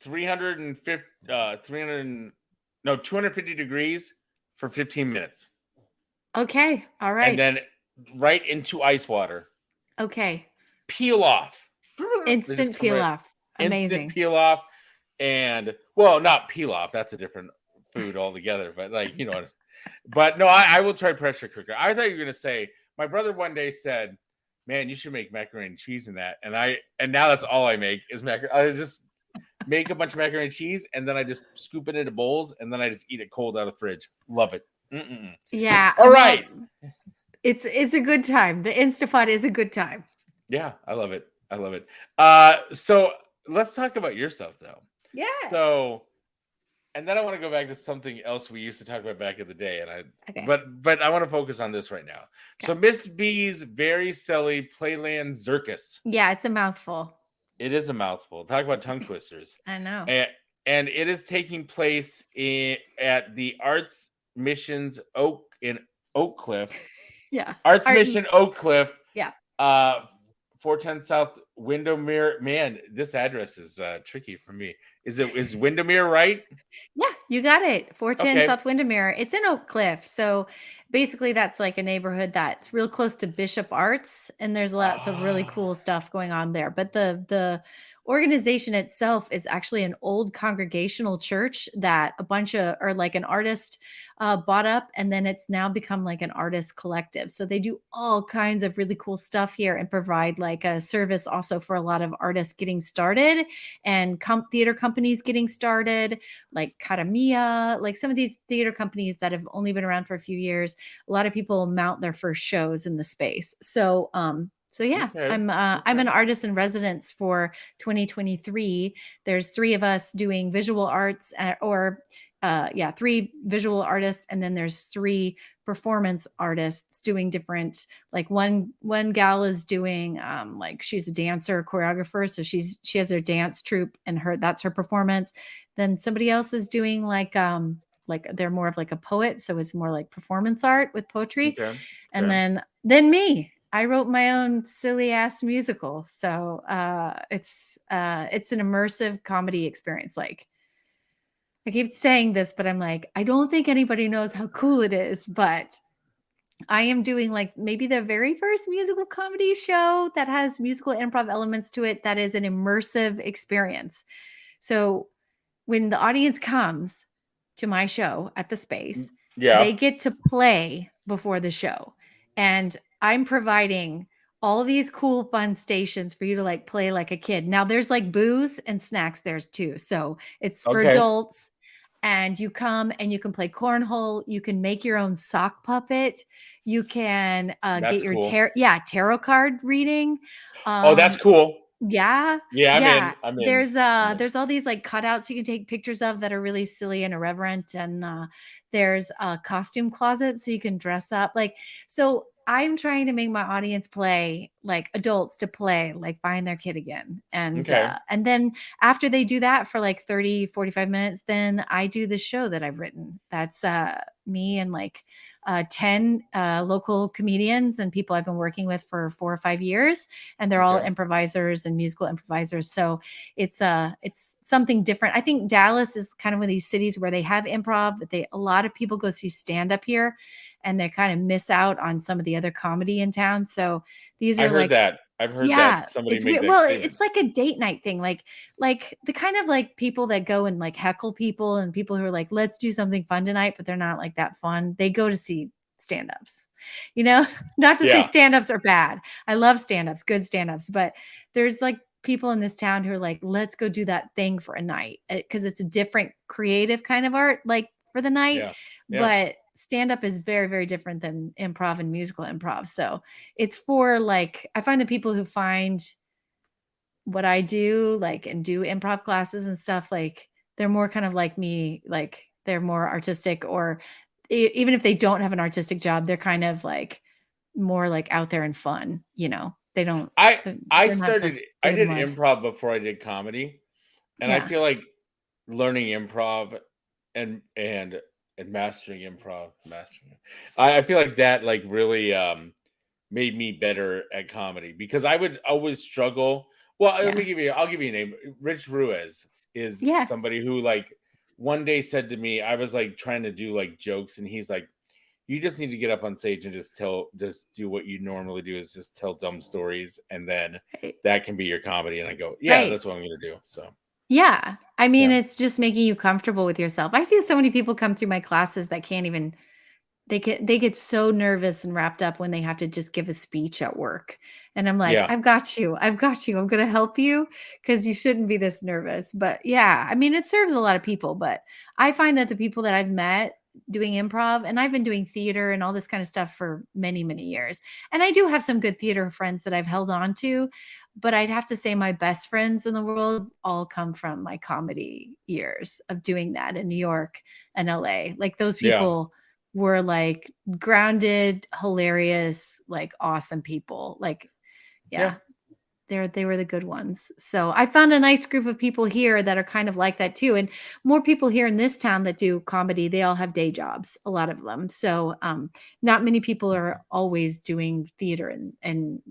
250 degrees for 15 minutes. Okay. All right. And then right into ice water. Okay. Peel off. Instant peel off. Amazing. Instant peel off. And, well, not peel off. That's a different food altogether. But, like, you know. But, no, I will try pressure cooker. I thought you were going to say, my brother one day said, man, you should make macaroni and cheese in that. And now that's all I make is macaroni. I just make a bunch of macaroni and cheese, and then I just scoop it into bowls, and then I just eat it cold out of the fridge. Love it. Mm-mm. Yeah. All right. It's a good time. The Instapot is a good time. Yeah, I love it. So let's talk about yourself, though. Yeah. So, and then I want to go back to something else we used to talk about back in the day, okay. But I want to focus on this right now. Okay. So Miss B's Very Silly Playland Circus. Yeah, it's a mouthful. It is a mouthful. Talk about tongue twisters. I know. And it is taking place at the Arts Missions Oak Cliff. Yeah. Arts Mission Oak Cliff. Yeah. 410 South Windermere. Man, this address is tricky for me. Is Windermere right? Yeah, you got it. 410 South Windermere. It's in Oak Cliff. So basically that's like a neighborhood that's real close to Bishop Arts, and there's lots of really cool stuff going on there. But the organization itself is actually an old congregational church that a bunch of, or like an artist bought up, and then it's now become like an artist collective. So they do all kinds of really cool stuff here and provide like a service also for a lot of artists getting started and theater companies getting started, like Katamia, like some of these theater companies that have only been around for a few years. A lot of people mount their first shows in the space. So yeah, okay. I'm an artist in residence for 2023. There's 3 of us doing visual arts, 3 visual artists, and then there's 3 performance artists doing different, like one gal is doing like she's a dancer, choreographer, so she has her dance troupe and that's her performance. Then somebody else is doing like they're more of like a poet, so it's more like performance art with poetry. Okay. And then me. I wrote my own silly ass musical. So it's an immersive comedy experience. Like, I keep saying this, but I'm like, I don't think anybody knows how cool it is, but I am doing like maybe the very first musical comedy show that has musical improv elements to it. That is an immersive experience. So when the audience comes to my show at the space, they get to play before the show. And I'm providing all these cool, fun stations for you to like play like a kid. Now there's like booze and snacks there too. So it's for adults, and you come and you can play cornhole. You can make your own sock puppet. You can get your tarot card reading. Oh, that's cool. Yeah. I'm in. There's all these like cutouts you can take pictures of that are really silly and irreverent. And there's a costume closet so you can dress up. Like, so I'm trying to make my audience play like adults to play, like find their kid again. And then after they do that for like 30, 45 minutes, then I do the show that I've written. That's me and like 10 local comedians and people I've been working with for 4 or 5 years. And they're all improvisers and musical improvisers. So it's something different. I think Dallas is kind of one of these cities where they have improv, but a lot of people go see stand up here, and they kind of miss out on some of the other comedy in town. So these are I've heard that somebody made that statement. It's like a date night thing. Like the kind of like people that go and like heckle people and people who are like, let's do something fun tonight, but they're not like that fun. They go to see stand-ups, not to say stand-ups are bad. I love stand-ups, good stand-ups, but there's like people in this town who are like, let's go do that thing for a night, because it's a different creative kind of art, like for the night. But stand-up is very, very different than improv and musical improv. So it's for like, I find the people who find what I do, like, and do improv classes and stuff, like they're more kind of like me, like they're more artistic, or even if they don't have an artistic job, they're kind of like more like out there and fun, they don't. I did improv before I did comedy. And I feel like learning improv and mastering improv, I feel like that like really made me better at comedy, because I would always struggle. Well, I'll give you a name. Rich Ruiz is somebody who, like, one day said to me, I was like trying to do like jokes, and he's like, you just need to get up on stage and just do what you normally do, is just tell dumb stories, and then that can be your comedy. And I go, that's what I'm going to do. So yeah, I mean, it's just making you comfortable with yourself. I see so many people come through my classes that can't even, they get so nervous and wrapped up when they have to just give a speech at work. And I'm like, I've got you. I'm going to help you, because you shouldn't be this nervous. But yeah, I mean, it serves a lot of people, but I find that the people that I've met doing improv, and I've been doing theater and all this kind of stuff for many, many years. And I do have some good theater friends that I've held on to, but I'd have to say my best friends in the world all come from my comedy years of doing that in New York and LA. Like, those people were like grounded, hilarious, like awesome people. Like, they were the good ones. So I found a nice group of people here that are kind of like that too. And more people here in this town that do comedy, they all have day jobs, a lot of them. So not many people are always doing theater and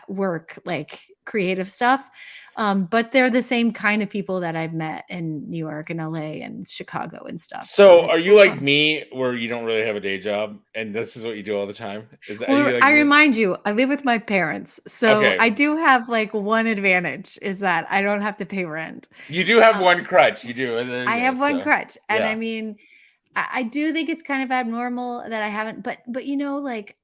work, like creative stuff. But they're the same kind of people that I've met in New York and LA and Chicago and stuff. So are you like me, where you don't really have a day job and this is what you do all the time? Is that, like I remind you, I live with my parents. So I do have like one advantage, is that I don't have to pay rent. You do have one crutch. You do. I have one crutch. And I mean, I do think it's kind of abnormal that I haven't, but like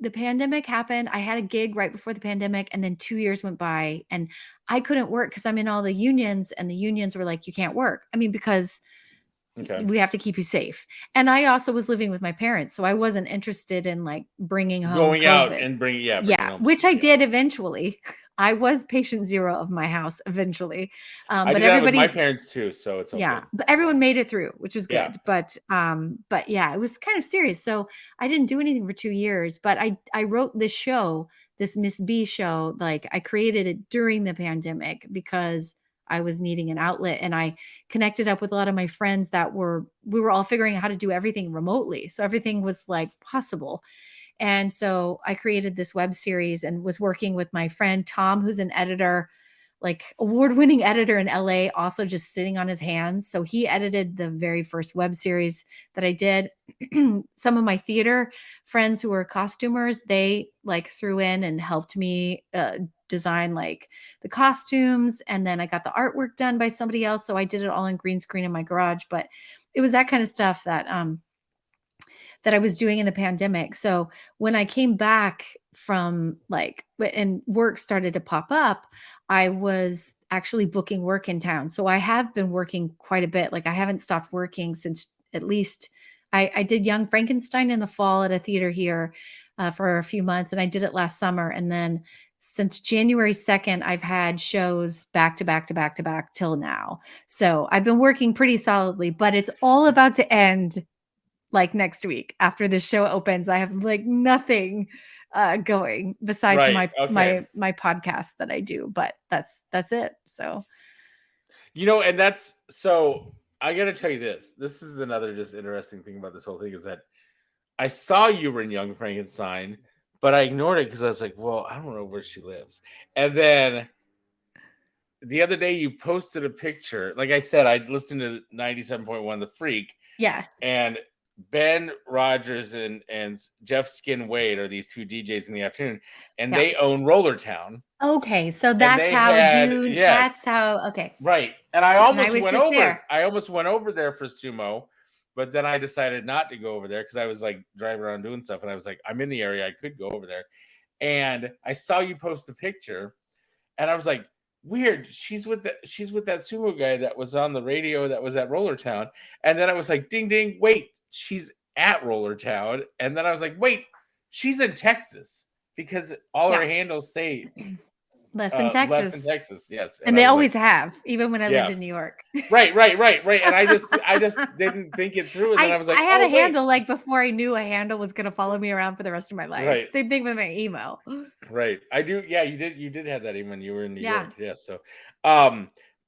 the pandemic happened. I had a gig right before the pandemic, and then 2 years went by and I couldn't work because I'm in all the unions, and the unions were like, you can't work. I mean, because we have to keep you safe. And I also was living with my parents, so I wasn't interested in like bringing home going COVID. Out and bringing which I did eventually. I was patient zero of my house eventually. But everybody, my parents too, so it's okay. Yeah, but everyone made it through, which was good. But yeah, it was kind of serious. So I didn't do anything for 2 years, but I wrote this show, this Miss B show. Like, I created it during the pandemic because I was needing an outlet, and I connected up with a lot of my friends that we were all figuring out how to do everything remotely. So everything was like possible. And so I created this web series and was working with my friend Tom, who's an editor, like award-winning editor in LA, also just sitting on his hands. So he edited the very first web series that I did. Some of my theater friends who were costumers, they like threw in and helped me design like the costumes. And then I got the artwork done by somebody else. So I did it all in green screen in my garage. But it was that kind of stuff that I was doing in the pandemic. So when I came back from and work started to pop up, I was actually booking work in town. So I have been working quite a bit. Like, I haven't stopped working since at least I did Young Frankenstein in the fall at a theater here for a few months. And I did it last summer. And then since January 2nd, I've had shows back to back to back to back till now. So I've been working pretty solidly, but it's all about to end like next week. After this show opens, I have like nothing going besides my podcast that I do, but that's it. So, and that's, so I got to tell you this is another just interesting thing about this whole thing, is that I saw you were in Young Frankenstein, but I ignored it because I was like, well, I don't know where she lives. And then the other day you posted a picture. Like I said, I listened to 97.1 The Freak. Yeah. And Ben Rogers and Jeff Skin Wade are these two DJs in the afternoon, and they own Roller Town. Okay, so that's how that's how. Okay, right. And I almost went over. There. I almost went over there for sumo, but then I decided not to go over there because I was like driving around doing stuff, and I was like, I'm in the area, I could go over there. And I saw you post the picture, and I was like, weird. She's with that sumo guy that was on the radio that was at Roller Town. And then I was like, ding ding, wait. She's at Roller Town. And then I was like, wait, she's in Texas, because all her handles say less in Texas. Less in Texas, yes. And they always have, even when I lived in New York. Right. And I just didn't think it through. And then I was like, I had a handle like before I knew a handle was going to follow me around for the rest of my life. Right. Same thing with my email. Right. I do. Yeah, you did have that even when you were in New York. Yeah. So,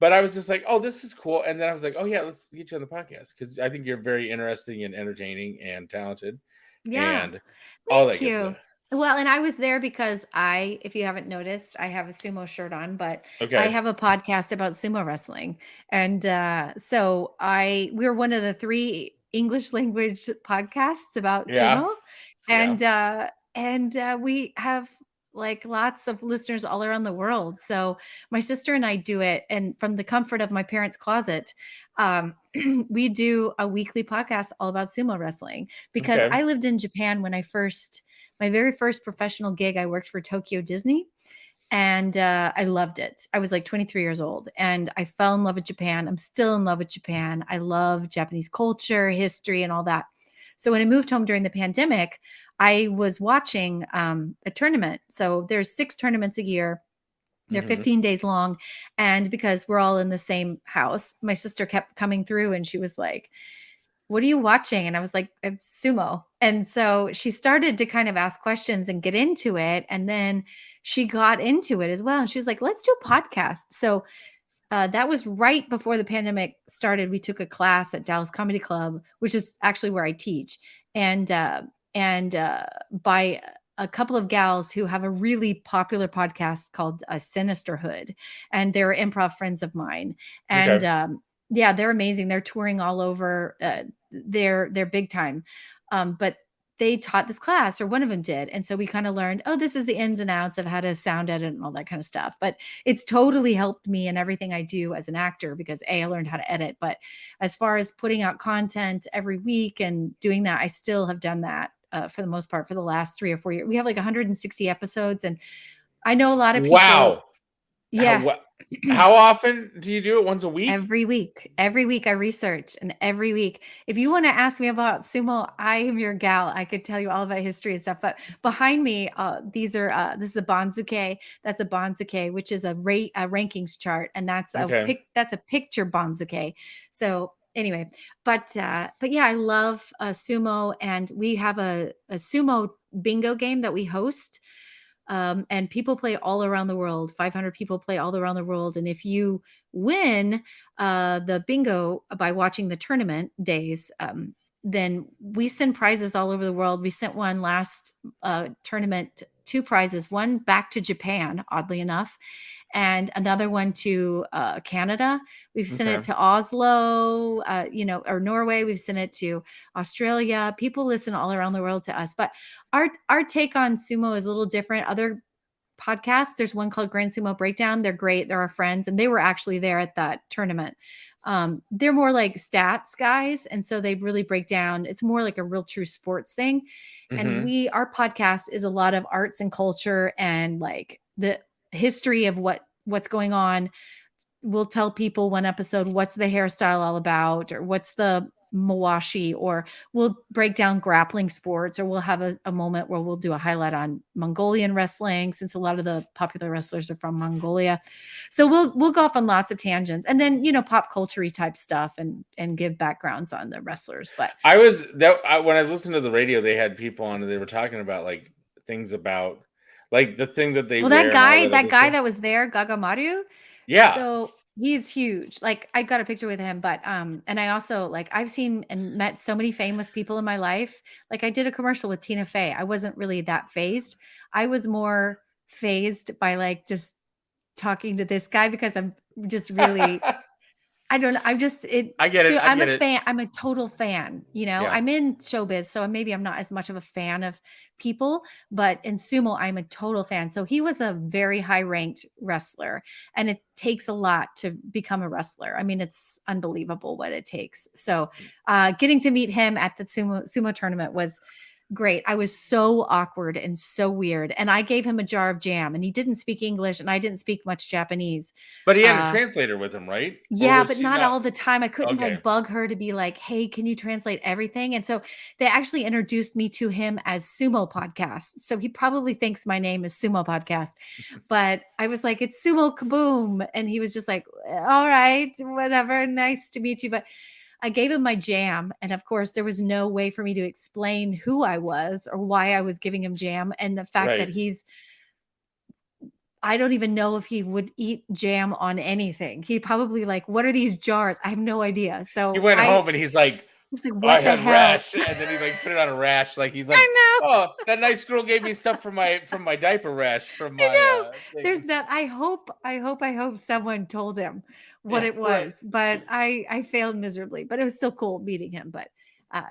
but I was just like, oh, this is cool. And then I was like, oh, yeah, let's get you on the podcast, because I think you're very interesting and entertaining and talented. Yeah. And all that good stuff. Well, and I was there because if you haven't noticed, I have a sumo shirt on, but I Okay. have a podcast about sumo wrestling. And so we're one of the 3 English language podcasts about Yeah. sumo. Yeah. And we have like lots of listeners all around the world. So my sister and I do it, and from the comfort of my parents' closet, we do a weekly podcast all about sumo wrestling, because Okay. I lived in Japan when my very first professional gig. I worked for Tokyo Disney, and I loved it. I was like 23 years old, and I fell in love with Japan. I'm still in love with Japan. I love Japanese culture, history, and all that. So when I moved home during the pandemic, I was watching a tournament. So there's 6 tournaments a year. They're 15 days long. And because we're all in the same house, my sister kept coming through and she was like, "What are you watching?" And I was like, "Sumo." And so she started to kind of ask questions and get into it. And then she got into it as well. And she was like, "Let's do a podcast." So that was right before the pandemic started. We took a class at Dallas Comedy Club, which is actually where I teach, and by a couple of gals who have a really popular podcast called Sinisterhood, and they're improv friends of mine, and Okay. yeah, they're amazing. They're touring all over. They're big time, but they taught this class, or one of them did. And so we kind of learned, oh, this is the ins and outs of how to sound edit and all that kind of stuff. But it's totally helped me in everything I do as an actor, because I learned how to edit. But as far as putting out content every week and doing that, I still have done that for the most part for the last 3 or 4 years. We have like 160 episodes. And I know a lot of people. Wow. Yeah. How often do you do it? Once a week? Every week I research, and every week, if you want to ask me about sumo, I am your gal. I could tell you all about history and stuff. But behind me, this is a Bonzuke. That's a Bonzuke, which is a rankings chart, and that's a picture Bonzuke. So anyway, but yeah, I love sumo, and we have a sumo bingo game that we host. And people play all around the world. 500 people play all around the world. And if you win the bingo by watching the tournament days, then we send prizes all over the world. We sent one last tournament, 2 prizes, one back to Japan, oddly enough, and another one to Canada. We've sent it to Oslo, or Norway. We've sent it to Australia. People listen all around the world to us. But our take on sumo is a little different. Other podcasts, there's one called Grand Sumo Breakdown. They're great. They're our friends, and they were actually there at that tournament. They're more like stats guys, and so they really break down. It's more like a real true sports thing. And our podcast is a lot of arts and culture, and like the history of what's going on. We'll tell people one episode, what's the hairstyle all about, or what's the mawashi, or we'll break down grappling sports, or we'll have a moment where we'll do a highlight on Mongolian wrestling, since a lot of the popular wrestlers are from Mongolia. So we'll go off on lots of tangents, and then pop culture type stuff, and give backgrounds on the wrestlers. But when I was listening to the radio, they had people on and they were talking about like things about like the thing that they wear. That guy that was there, Gagamaru. Yeah. So he's huge. Like, I got a picture with him, but and I also, like, I've seen and met so many famous people in my life. Like, I did a commercial with Tina Fey. I wasn't really that phased. I was more phased by like just talking to this guy, because I'm just really I don't know. I get it. I'm a fan. I'm a total fan. Yeah. I'm in showbiz, so maybe I'm not as much of a fan of people, but in sumo, I'm a total fan. So he was a very high ranked wrestler, and it takes a lot to become a wrestler. I mean, it's unbelievable what it takes. So getting to meet him at the sumo tournament was great. I was so awkward and so weird. And I gave him a jar of jam, and he didn't speak English, and I didn't speak much Japanese. But he had a translator with him, right? Yeah, but not all the time. I couldn't like bug her to be like, "Hey, can you translate everything?" And so they actually introduced me to him as Sumo Podcast. So he probably thinks my name is Sumo Podcast. But I was like, "It's Sumo Kaboom." And he was just like, "All right, whatever. Nice to meet you." But I gave him my jam. And of course, there was no way for me to explain who I was or why I was giving him jam. And the fact that I don't even know if he would eat jam on anything. He probably like, "What are these jars?" I have no idea. So he went home and he's like, He's like, what the hell? Rash, and then he like put it on a rash. Like he's like, oh, that nice girl gave me stuff from my diaper rash from my. There's not. I hope someone told him what it was, but I failed miserably. But it was still cool meeting him. But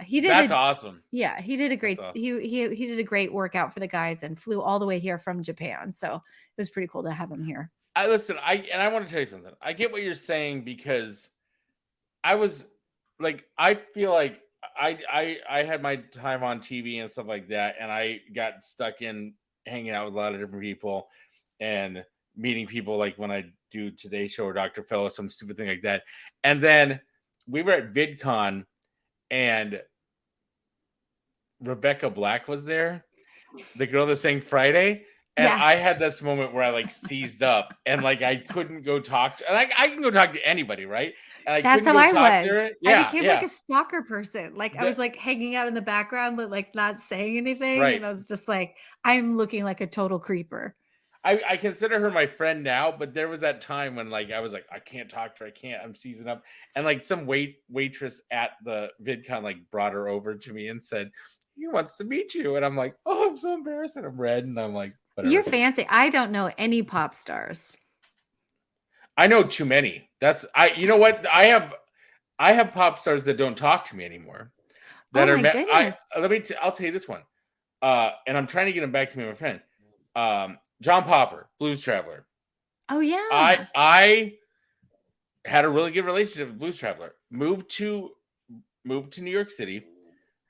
he did. That's awesome. Yeah, he did a great. Awesome. He did a great workout for the guys and flew all the way here from Japan. So it was pretty cool to have him here. I want to tell you something. I get what you're saying because I was like, I feel like I had my time on TV and stuff like that, and I got stuck in hanging out with a lot of different people and meeting people, like when I do Today Show or Dr. Phil or some stupid thing like that. And then we were at VidCon, and Rebecca Black was there, the girl that sang Friday. And I had this moment where I like seized up and like I couldn't go talk to, and I can go talk to anybody, right? And that's how I was. Yeah, I became like a stalker person. Like I was like hanging out in the background, but like not saying anything. Right. And I was just like, I'm looking like a total creeper. I consider her my friend now, but there was that time when like I was like, I can't talk to her, I'm seizing up. And like some waitress at the VidCon like brought her over to me and said, he wants to meet you. And I'm like, oh, I'm so embarrassed. And I'm red. And I'm like, whatever. You're fancy. I don't know any pop stars. I know too many. You know what? I have pop stars that don't talk to me anymore. That my goodness. I'll tell you this one. And I'm trying to get him back to me, my friend. John Popper, Blues Traveler. Oh yeah. I had a really good relationship with Blues Traveler. Moved to New York City.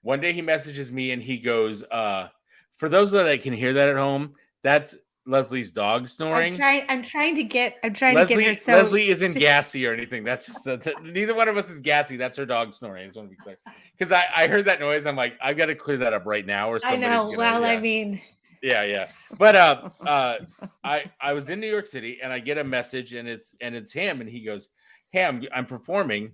One day he messages me and he goes, for those that can hear that at home, that's Leslie's dog snoring. I'm trying to get her. So Leslie isn't gassy or anything. That's just neither one of us is gassy. That's her dog snoring. I just want to be clear. Because I heard that noise. I'm like, I've got to clear that up right now. Or I know. I mean. Yeah. But I was in New York City and I get a message and it's him and he goes, hey, I'm performing.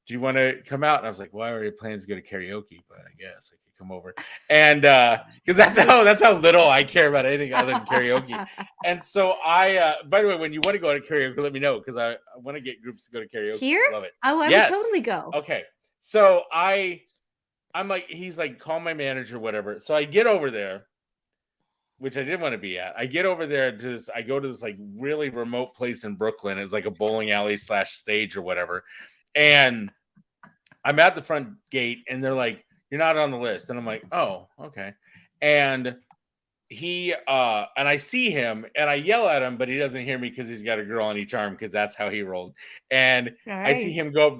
Do you want to come out? And I was like, well, I already planned to go to karaoke, but I guess I could come over. And because that's how little I care about anything other than karaoke. And so by the way, when you want to go to karaoke, let me know because I want to get groups to go to karaoke. Here? Love it. Oh, I would totally go. Okay. So I'm like, he's like, call my manager, whatever. So I get over there, which I didn't want to be at. I get over there I go to this like really remote place in Brooklyn. It's like a bowling alley / stage or whatever. And I'm at the front gate and they're like, you're not on the list. And I'm like, oh, okay. And he, and I see him and I yell at him, but he doesn't hear me because he's got a girl on each arm because that's how he rolled. And I see him go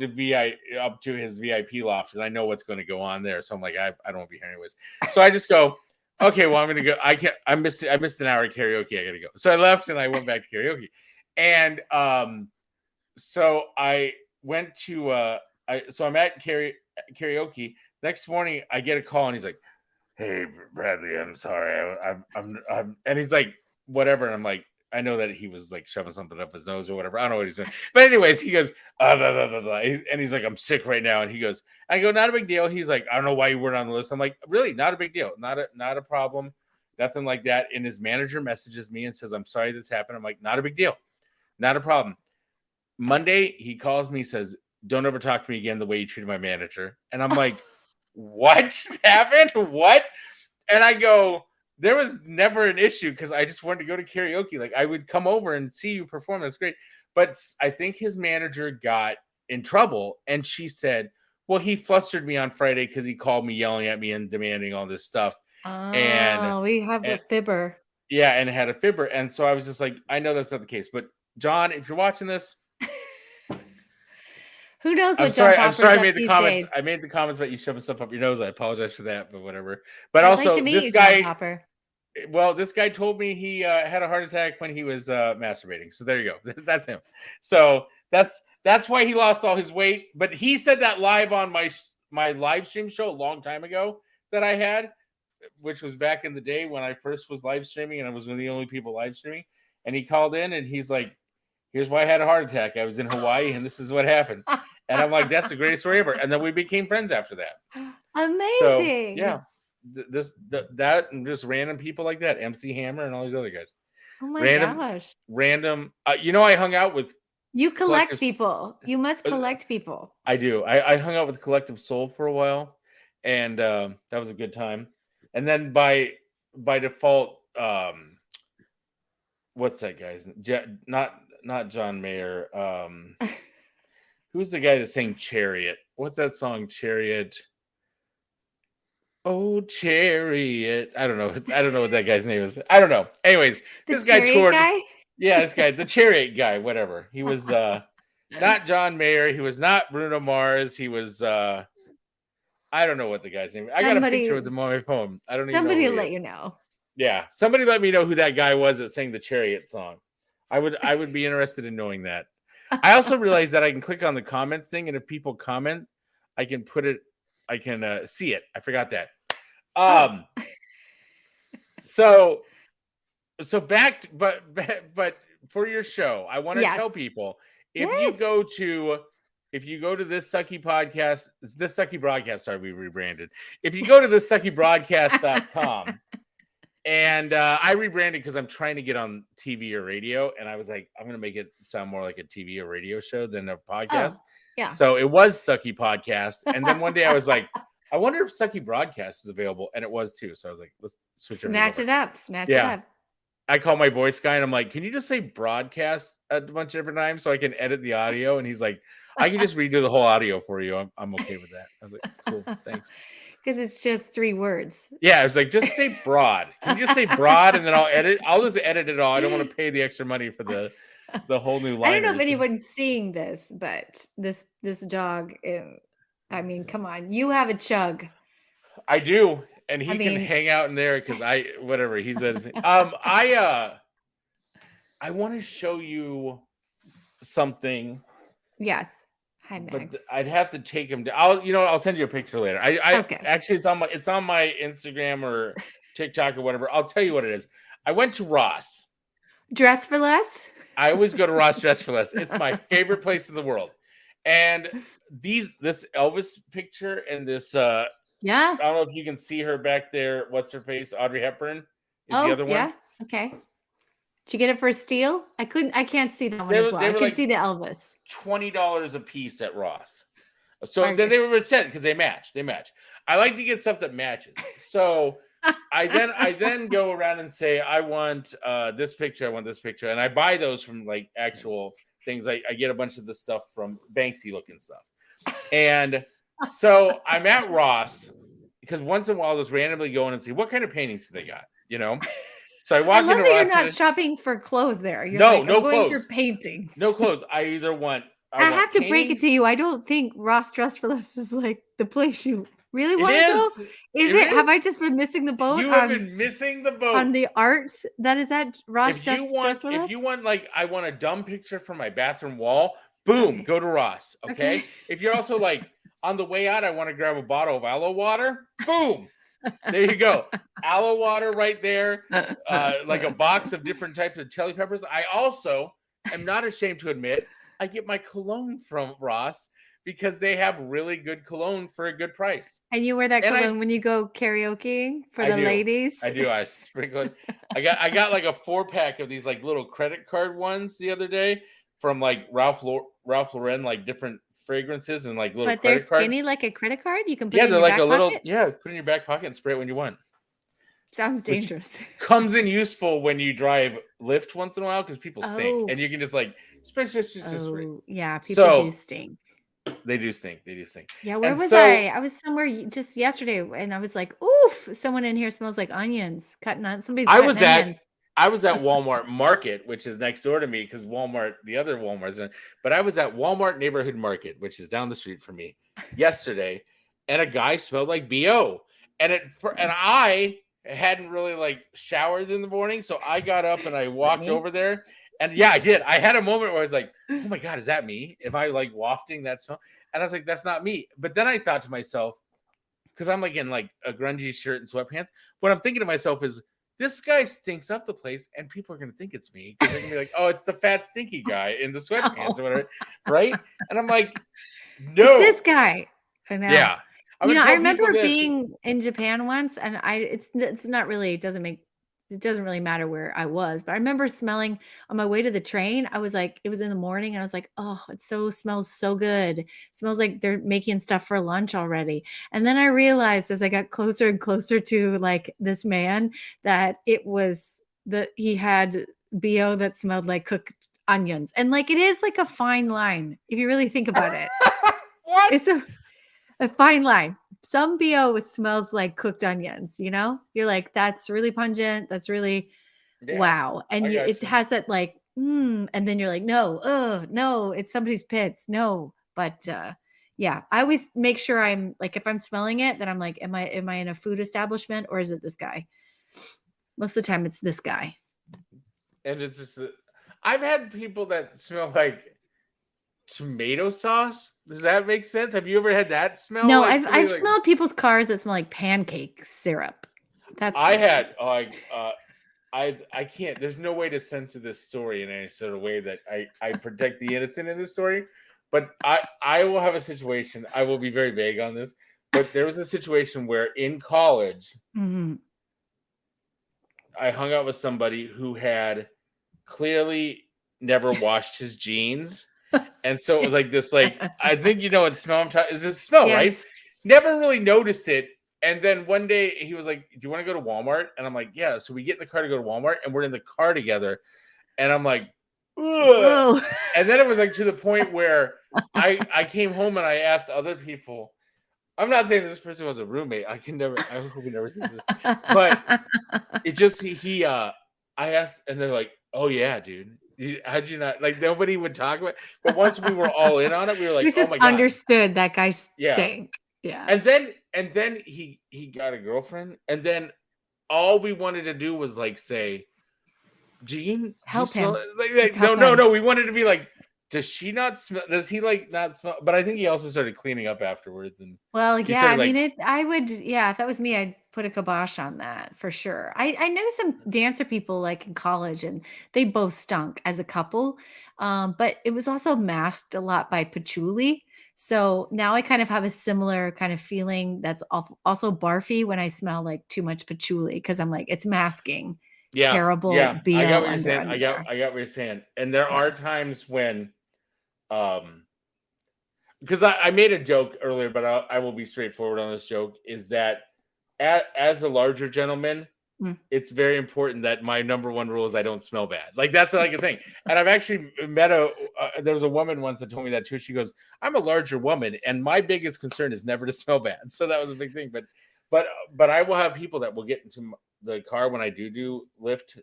up to his VIP loft and I know what's going to go on there. So I'm like, I don't want to be here anyways. So I just go, okay, well, I'm going to go. I missed an hour of karaoke. I got to go. So I left and I went back to karaoke. And so I went to, so I'm at karaoke. Next morning, I get a call and he's like, hey, Bradley, I'm sorry. I'm and he's like, whatever. And I'm like, I know that he was like shoving something up his nose or whatever. I don't know what he's doing. But anyways, he goes, blah, blah, blah, blah. And he's like, I'm sick right now. And he goes, I go, not a big deal. He's like, I don't know why you weren't on the list. I'm like, really? Not a big deal. Not a problem. Nothing like that. And his manager messages me and says, I'm sorry this happened. I'm like, not a big deal. Not a problem. Monday, he calls me, says, don't ever talk to me again the way you treated my manager. And I'm like, what happened? What? And I go, there was never an issue because I just wanted to go to karaoke. Like I would come over and see you perform. That's great. But I think his manager got in trouble. And she said, well, he flustered me on Friday because he called me yelling at me and demanding all this stuff. Oh, we have a fibber. Yeah, and had a fibber. And so I was just like, I know that's not the case. But John, if you're watching this, who knows what John Popper's I'm sorry I made the comments. Days. I made the comments about you shoving stuff up your nose. I apologize for that, but whatever. But also, this guy. Well, this guy told me he had a heart attack when he was masturbating. So there you go. That's him. So that's why he lost all his weight. But he said that live on my live stream show a long time ago that I had, which was back in the day when I first was live streaming and I was one of the only people live streaming. And he called in and he's like, here's why I had a heart attack. I was in Hawaii and this is what happened. And I'm like, that's the greatest story ever. And then we became friends after that. Amazing. So, yeah. That and just random people like that, MC Hammer and all these other guys. Oh my gosh. Random. I hung out with You collect people. You must collect people. I do. I hung out with Collective Soul for a while, and that was a good time. And then by default, what's that guy's not John Mayer. Who's the guy that sang Chariot? What's that song, Chariot? Oh, Chariot. I don't know what that guy's name is. I don't know. Anyways, this guy toured. Yeah, this guy, the Chariot guy, whatever. He was not John Mayer. He was not Bruno Mars. He was I don't know what the guy's name is. I got a picture with him on my phone. I don't even know. Somebody will let you know. Yeah, somebody let me know who that guy was that sang the Chariot song. I would be interested in knowing that. I also realized that I can click on the comments thing, and if people comment, I can see it. I forgot that. So back, but for your show, I want to tell people if you go to this Sucky podcast, this Sucky broadcast. Sorry, we rebranded. If you go to thissuckybroadcast.com. And I rebranded because I'm trying to get on TV or radio. And I was like, I'm going to make it sound more like a TV or radio show than a podcast. Oh, yeah. So it was Sucky Podcast. And then one day I was like, I wonder if Sucky Broadcast is available. And it was too. So I was like, let's switch it up. Snatch it up. I call my voice guy and I'm like, can you just say broadcast a bunch of different times so I can edit the audio? And he's like, I can just redo the whole audio for you. I'm okay with that. I was like, cool, thanks. Because it's just 3 words. Yeah, I was like, just say broad. Can you just say broad and then I'll just edit it all. I don't want to pay the extra money for the whole new liners. I don't know if anyone's seeing this, but this dog, I mean, come on. You have a chug. I do. And he can hang out in there because he says. I want to show you something. Yes. Hi, Max. But I'd have to take him to. I'll send you a picture later. Okay. Actually, it's on my Instagram or TikTok or whatever. I'll tell you what it is. I went to Ross. Dress for Less. I always go to Ross Dress for Less. It's my favorite place in the world. And this Elvis picture and this. I don't know if you can see her back there. What's her face? Audrey Hepburn is the other one. Yeah. Okay. Did you get it for a steal? I can't see that one as well. I can see the Elvis. $20 a piece at Ross. So then they were sent because they match. I like to get stuff that matches. So I then go around and say, I want this picture, I want this picture. And I buy those from like actual things. I get a bunch of the stuff from Banksy looking stuff. And so I'm at Ross because once in a while I'll just randomly go in and see what kind of paintings do they got, So I walk into Ross. You're not shopping for clothes there. You're no going clothes. For paintings. No clothes. I either want. I have to break it to you. I don't think Ross Dress for Less is like the place you really want to go. Is it? Have I just been missing the boat? You have been missing the boat on the art that is at Ross Dress for Less. If you want, like, I want a dumb picture for my bathroom wall. Boom, go to Ross. Okay. If you're also like on the way out, I want to grab a bottle of aloe water. Boom. There you go. Aloe water right there. Like a box of different types of chili peppers. I also am not ashamed to admit I get my cologne from Ross because they have really good cologne for a good price. And you wear that cologne when you go karaoke for the ladies? I do. I sprinkle it. I got like a 4-pack of these like little credit card ones the other day from like Ralph Lauren, like different fragrances and like little. But they're skinny like a credit card. You can put it in your like back a little pocket? put it in your back pocket and spray it when you want. Sounds dangerous. Comes in useful when you drive Lyft once in a while because people stink and you can just like spray. Yeah, people do stink. They do stink. Yeah, where was I? I was somewhere just yesterday and I was like, oof, someone in here smells like onions. I was at Walmart Market, which is next door to me because Walmart, the other Walmart's but I was at Walmart Neighborhood Market, which is down the street from me yesterday, and a guy smelled like BO. And I hadn't really like showered in the morning, so I got up and I walked over there. And yeah, I did. I had a moment where I was like, oh my God, is that me? Am I like wafting that smell? And I was like, that's not me. But then I thought to myself, because I'm like in like a grungy shirt and sweatpants, what I'm thinking to myself is, this guy stinks up the place and people are going to think it's me because they're going to be like, oh, it's the fat, stinky guy in the sweatpants or whatever. Right. And I'm like, no, it's this guy. Yeah. I remember being in Japan once and it's not really, it doesn't make it doesn't really matter where I was, but I remember smelling on my way to the train. I was like, it was in the morning and I was like, oh, smells so good. It smells like they're making stuff for lunch already. And then I realized as I got closer and closer to like this man that he had BO that smelled like cooked onions. And like, it is like a fine line if you really think about it. What? It's a fine line. Some BO smells like cooked onions, you're like, that's really pungent. That's really, wow. And it has that like, and then you're like, no, it's somebody's pits. No. But, yeah, I always make sure I'm like, if I'm smelling it, then I'm like, am I in a food establishment or is it this guy? Most of the time it's this guy. And it's just, I've had people that smell like tomato sauce. Does that make sense? Have you ever had that smell? No, like, I've smelled people's cars that smell like pancake syrup. That's I had I can't. There's no way to censor this story in any sort of way that I protect the innocent in this story. But I will have a situation. I will be very vague on this. But there was a situation where in college, I hung out with somebody who had clearly never washed his jeans. And so it was like this, like, I think what smell I'm talking. It's just smell, yes. Right? Never really noticed it. And then one day he was like, do you want to go to Walmart? And I'm like, yeah. So we get in the car to go to Walmart and we're in the car together. And I'm like, ugh. And then it was like to the point where I came home and I asked other people. I'm not saying this person was a roommate. I hope he never sees this. But it just, I asked and they're like, oh yeah, dude. How'd you not, like, nobody would talk about it. But once we were all in on it, we were like, we just understood that guy stank. Yeah. And then he got a girlfriend, and then all we wanted to do was like say, Gene, help him. Like, no. We wanted to be like, does she not smell? Does he like not smell? But I think he also started cleaning up afterwards. And yeah, I mean, I would, yeah, if that was me, I'd put a kibosh on that for sure. I know some dancer people like in college, and they both stunk as a couple, but it was also masked a lot by patchouli. So now I kind of have a similar kind of feeling that's also barfy when I smell like too much patchouli because I'm like, it's masking. Terrible. Yeah, I got what you're saying. I got what you're saying. And there are times when, because I made a joke earlier, but I will be straightforward on this joke. Is that as a larger gentleman, it's very important that my number one rule is I don't smell bad. Like that's like a thing. And I've actually met there was a woman once that told me that too. She goes, I'm a larger woman, and my biggest concern is never to smell bad. So that was a big thing. But I will have people that will get into the car when I do lift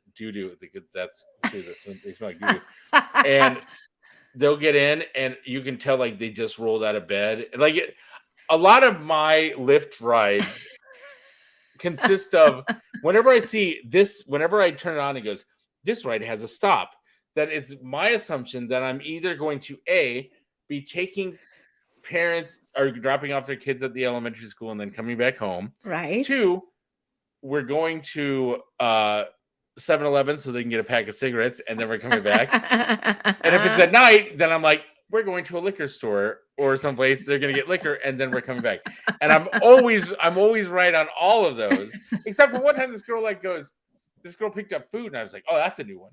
because that's true. That's when they smell like doo-doo. And they'll get in and you can tell like they just rolled out of bed. Like a lot of my lift rides consist of whenever I turn it on, it goes, this ride has a stop. That it's my assumption that I'm either going to be taking parents or dropping off their kids at the elementary school and then coming back home. Right. 2, we're going to 7-Eleven so they can get a pack of cigarettes and then we're coming back. And if it's at night, then I'm like, we're going to a liquor store or someplace. They're going to get liquor and then we're coming back. And I'm always right on all of those, except for one time this girl picked up food and I was like, oh, that's a new one.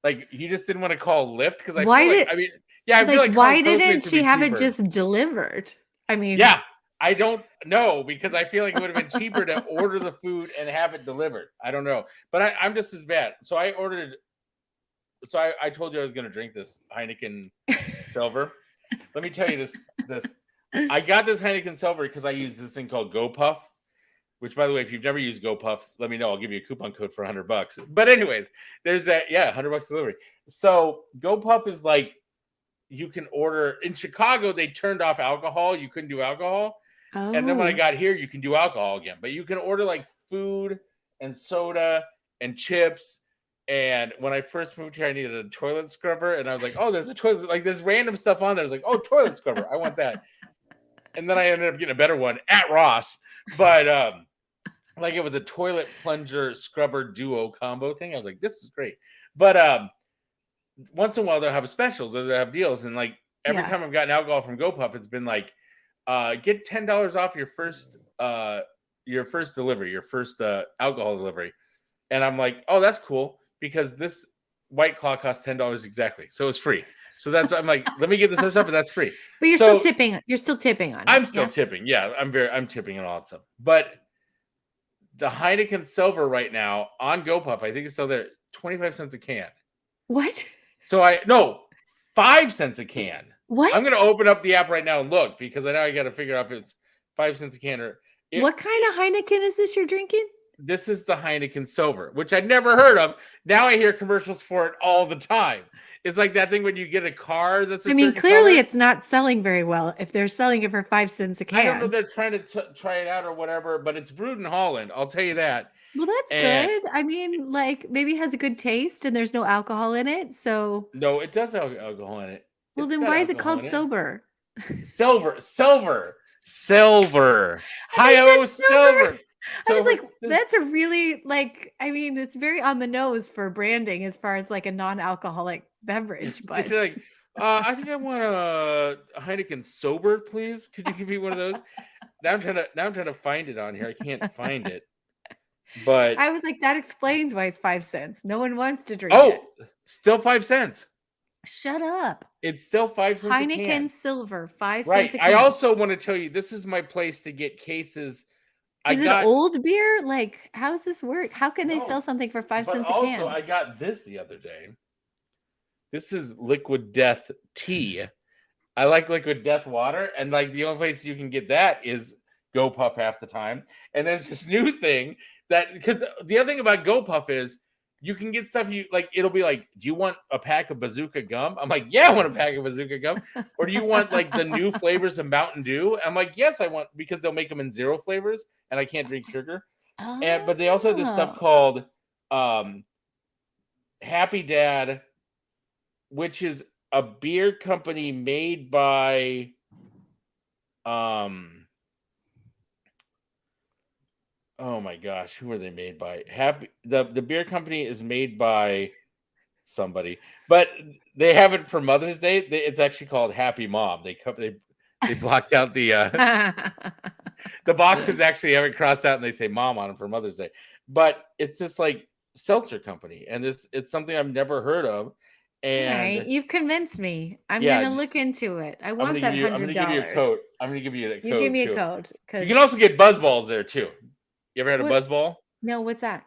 Like you just didn't want to call Lyft because I feel like why didn't she have it just delivered? I mean, yeah, I don't know because I feel like it would have been cheaper to order the food and have it delivered. I don't know, but I'm just as bad. So I ordered. So I told you I was going to drink this Heineken Silver. Let me tell you this. I got this Heineken Silver because I use this thing called GoPuff. Which, by the way, if you've never used GoPuff, let me know. I'll give you a coupon code for $100. But anyways, there's that. Yeah, $100 delivery. So GoPuff is like you can order in Chicago. They turned off alcohol. You couldn't do alcohol. Oh. And then when I got here, you can do alcohol again. But you can order like food and soda and chips. And when I first moved here, I needed a toilet scrubber. And I was like, oh, there's a toilet. Like there's random stuff on there. I was like, oh, toilet scrubber. I want that. And then I ended up getting a better one at Ross. But like it was a toilet plunger scrubber duo combo thing. I was like, this is great. But once in a while they'll have specials or they'll have deals. And like every time I've gotten alcohol from GoPuff, it's been like, get $10 off your first delivery, your first alcohol delivery. And I'm like, oh, that's cool because this White Claw costs $10 exactly. So it's free. So I'm like, let me get this other stuff, but that's free. But you're still tipping. You're still tipping on it. I'm still tipping. Yeah, I'm tipping on all that stuff. But the Heineken Silver right now on GoPuff, I think it's still there, 25 cents a can. What? So 5 cents a can. What? I'm going to open up the app right now and look because I know I got to figure out if it's 5 cents a can or. What kind of Heineken is this you're drinking? This is the Heineken Silver, which I'd never heard of. Now I hear commercials for it all the time. It's like that thing when you get a car that's clearly color. It's not selling very well if they're selling it for 5 cents a can. I don't know if they're trying to try it out or whatever, but it's brewed in Holland. I'll tell you that. Well, that's good. I mean, like maybe it has a good taste and there's no alcohol in it. So no, it does have alcohol in it. Well, then why is it called sober? Silver. Hi-oh, silver. I was like, that's a really it's very on the nose for branding as far as like a non-alcoholic beverage. But I think I want a Heineken sober, please. Could you give me one of those? Now I'm trying to find it on here. I can't find it. But I was like, that explains why it's 5 cents. No one wants to drink it. Still 5 cents. Shut up. It's still 5 cents. Heineken Silver, 5 cents a can. I also want to tell you, this is my place to get cases. Is it old beer? Like, how does this work? How can they sell something for 5 cents a can? Also, I got this the other day. This is Liquid Death tea. I like Liquid Death water, and like the only place you can get that is GoPuff half the time. And there's this new thing because the other thing about GoPuff is you can get stuff it'll be like, do you want a pack of Bazooka gum? I'm like, yeah, I want a pack of Bazooka gum. Or do you want like the new flavors of Mountain Dew? I'm like, yes, I want, because they'll make them in 0 flavors and I can't drink sugar. But they also have this stuff called Happy Dad, which is a beer company made by oh my gosh, who are they made by? The beer company is made by somebody, but they have it for Mother's Day. It's actually called Happy Mom. They blocked out the the boxes actually have it crossed out and they say Mom on it for Mother's Day. But it's just like seltzer company, and it's something I've never heard of. And right. You've convinced me. I'm gonna look into it. I want that $100. I'm gonna give you a code. I'm gonna give you that code. You give me a code. You can also get Buzz Balls there too. You ever had a Buzz Ball? No, what's that?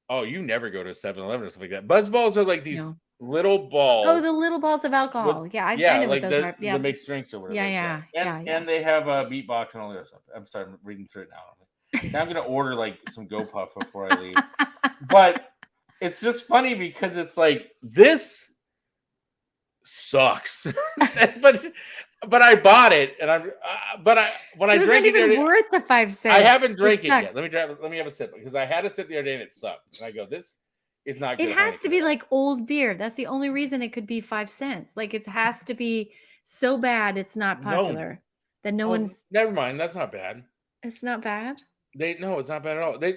Oh, you never go to 7-Eleven or something like that. Buzz Balls are like these little balls. Oh, the little balls of alcohol. I know like what those are. Yeah, the mixed drinks or whatever. Yeah. And they have a beatbox and all that stuff. I'm sorry, I'm reading through it now. Now I'm gonna order like some GoPuff before I leave. But it's just funny because it's like, this sucks. But I bought it, and when I drank it, it wasn't even worth the 5 cents. I haven't drank it yet. Let me have a sip, because I had a sip the other day and it sucked. And I go, this is not good. It has to be like old beer. That's the only reason it could be 5 cents. Like, it has to be so bad it's not popular that no one's. Never mind, that's not bad. It's not bad. It's not bad at all. I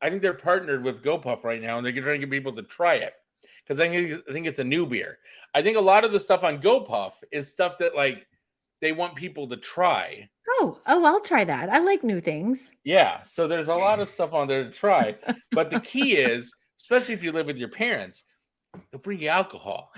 think they're partnered with GoPuff right now, and they're trying to get people to try it. Because I think it's a new beer. I think a lot of the stuff on GoPuff is stuff that like they want people to try. Oh, I'll try that. I like new things. Yeah, so there's a lot of stuff on there to try. But the key is, especially if you live with your parents, they'll bring you alcohol.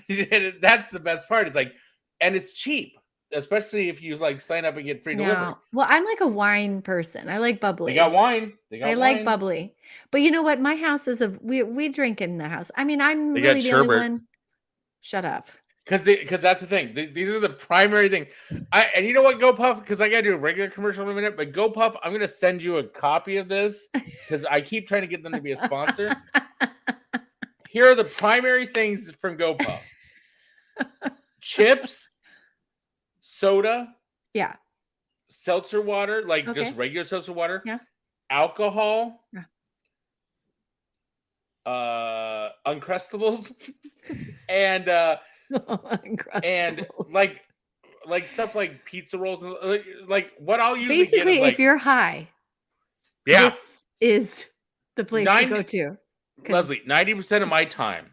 That's the best part. It's like, and it's cheap, especially if you like sign up and get free delivery. Well, I'm like a wine person. I like bubbly. They got wine. Like bubbly. But you know what? My house is we drink in the house. I mean, I'm really the only one. Shut up. Because that's the thing. These are the primary thing. And you know what, GoPuff? Because I got to do a regular commercial in a minute. But GoPuff, I'm going to send you a copy of this because I keep trying to get them to be a sponsor. Here are the primary things from GoPuff: chips, soda, seltzer water, like just regular seltzer water, alcohol, Uncrustables, and and like stuff like pizza rolls, and like what I'll usually basically get is, like, if you're high, this is the place to go to. Leslie, 90% of my time,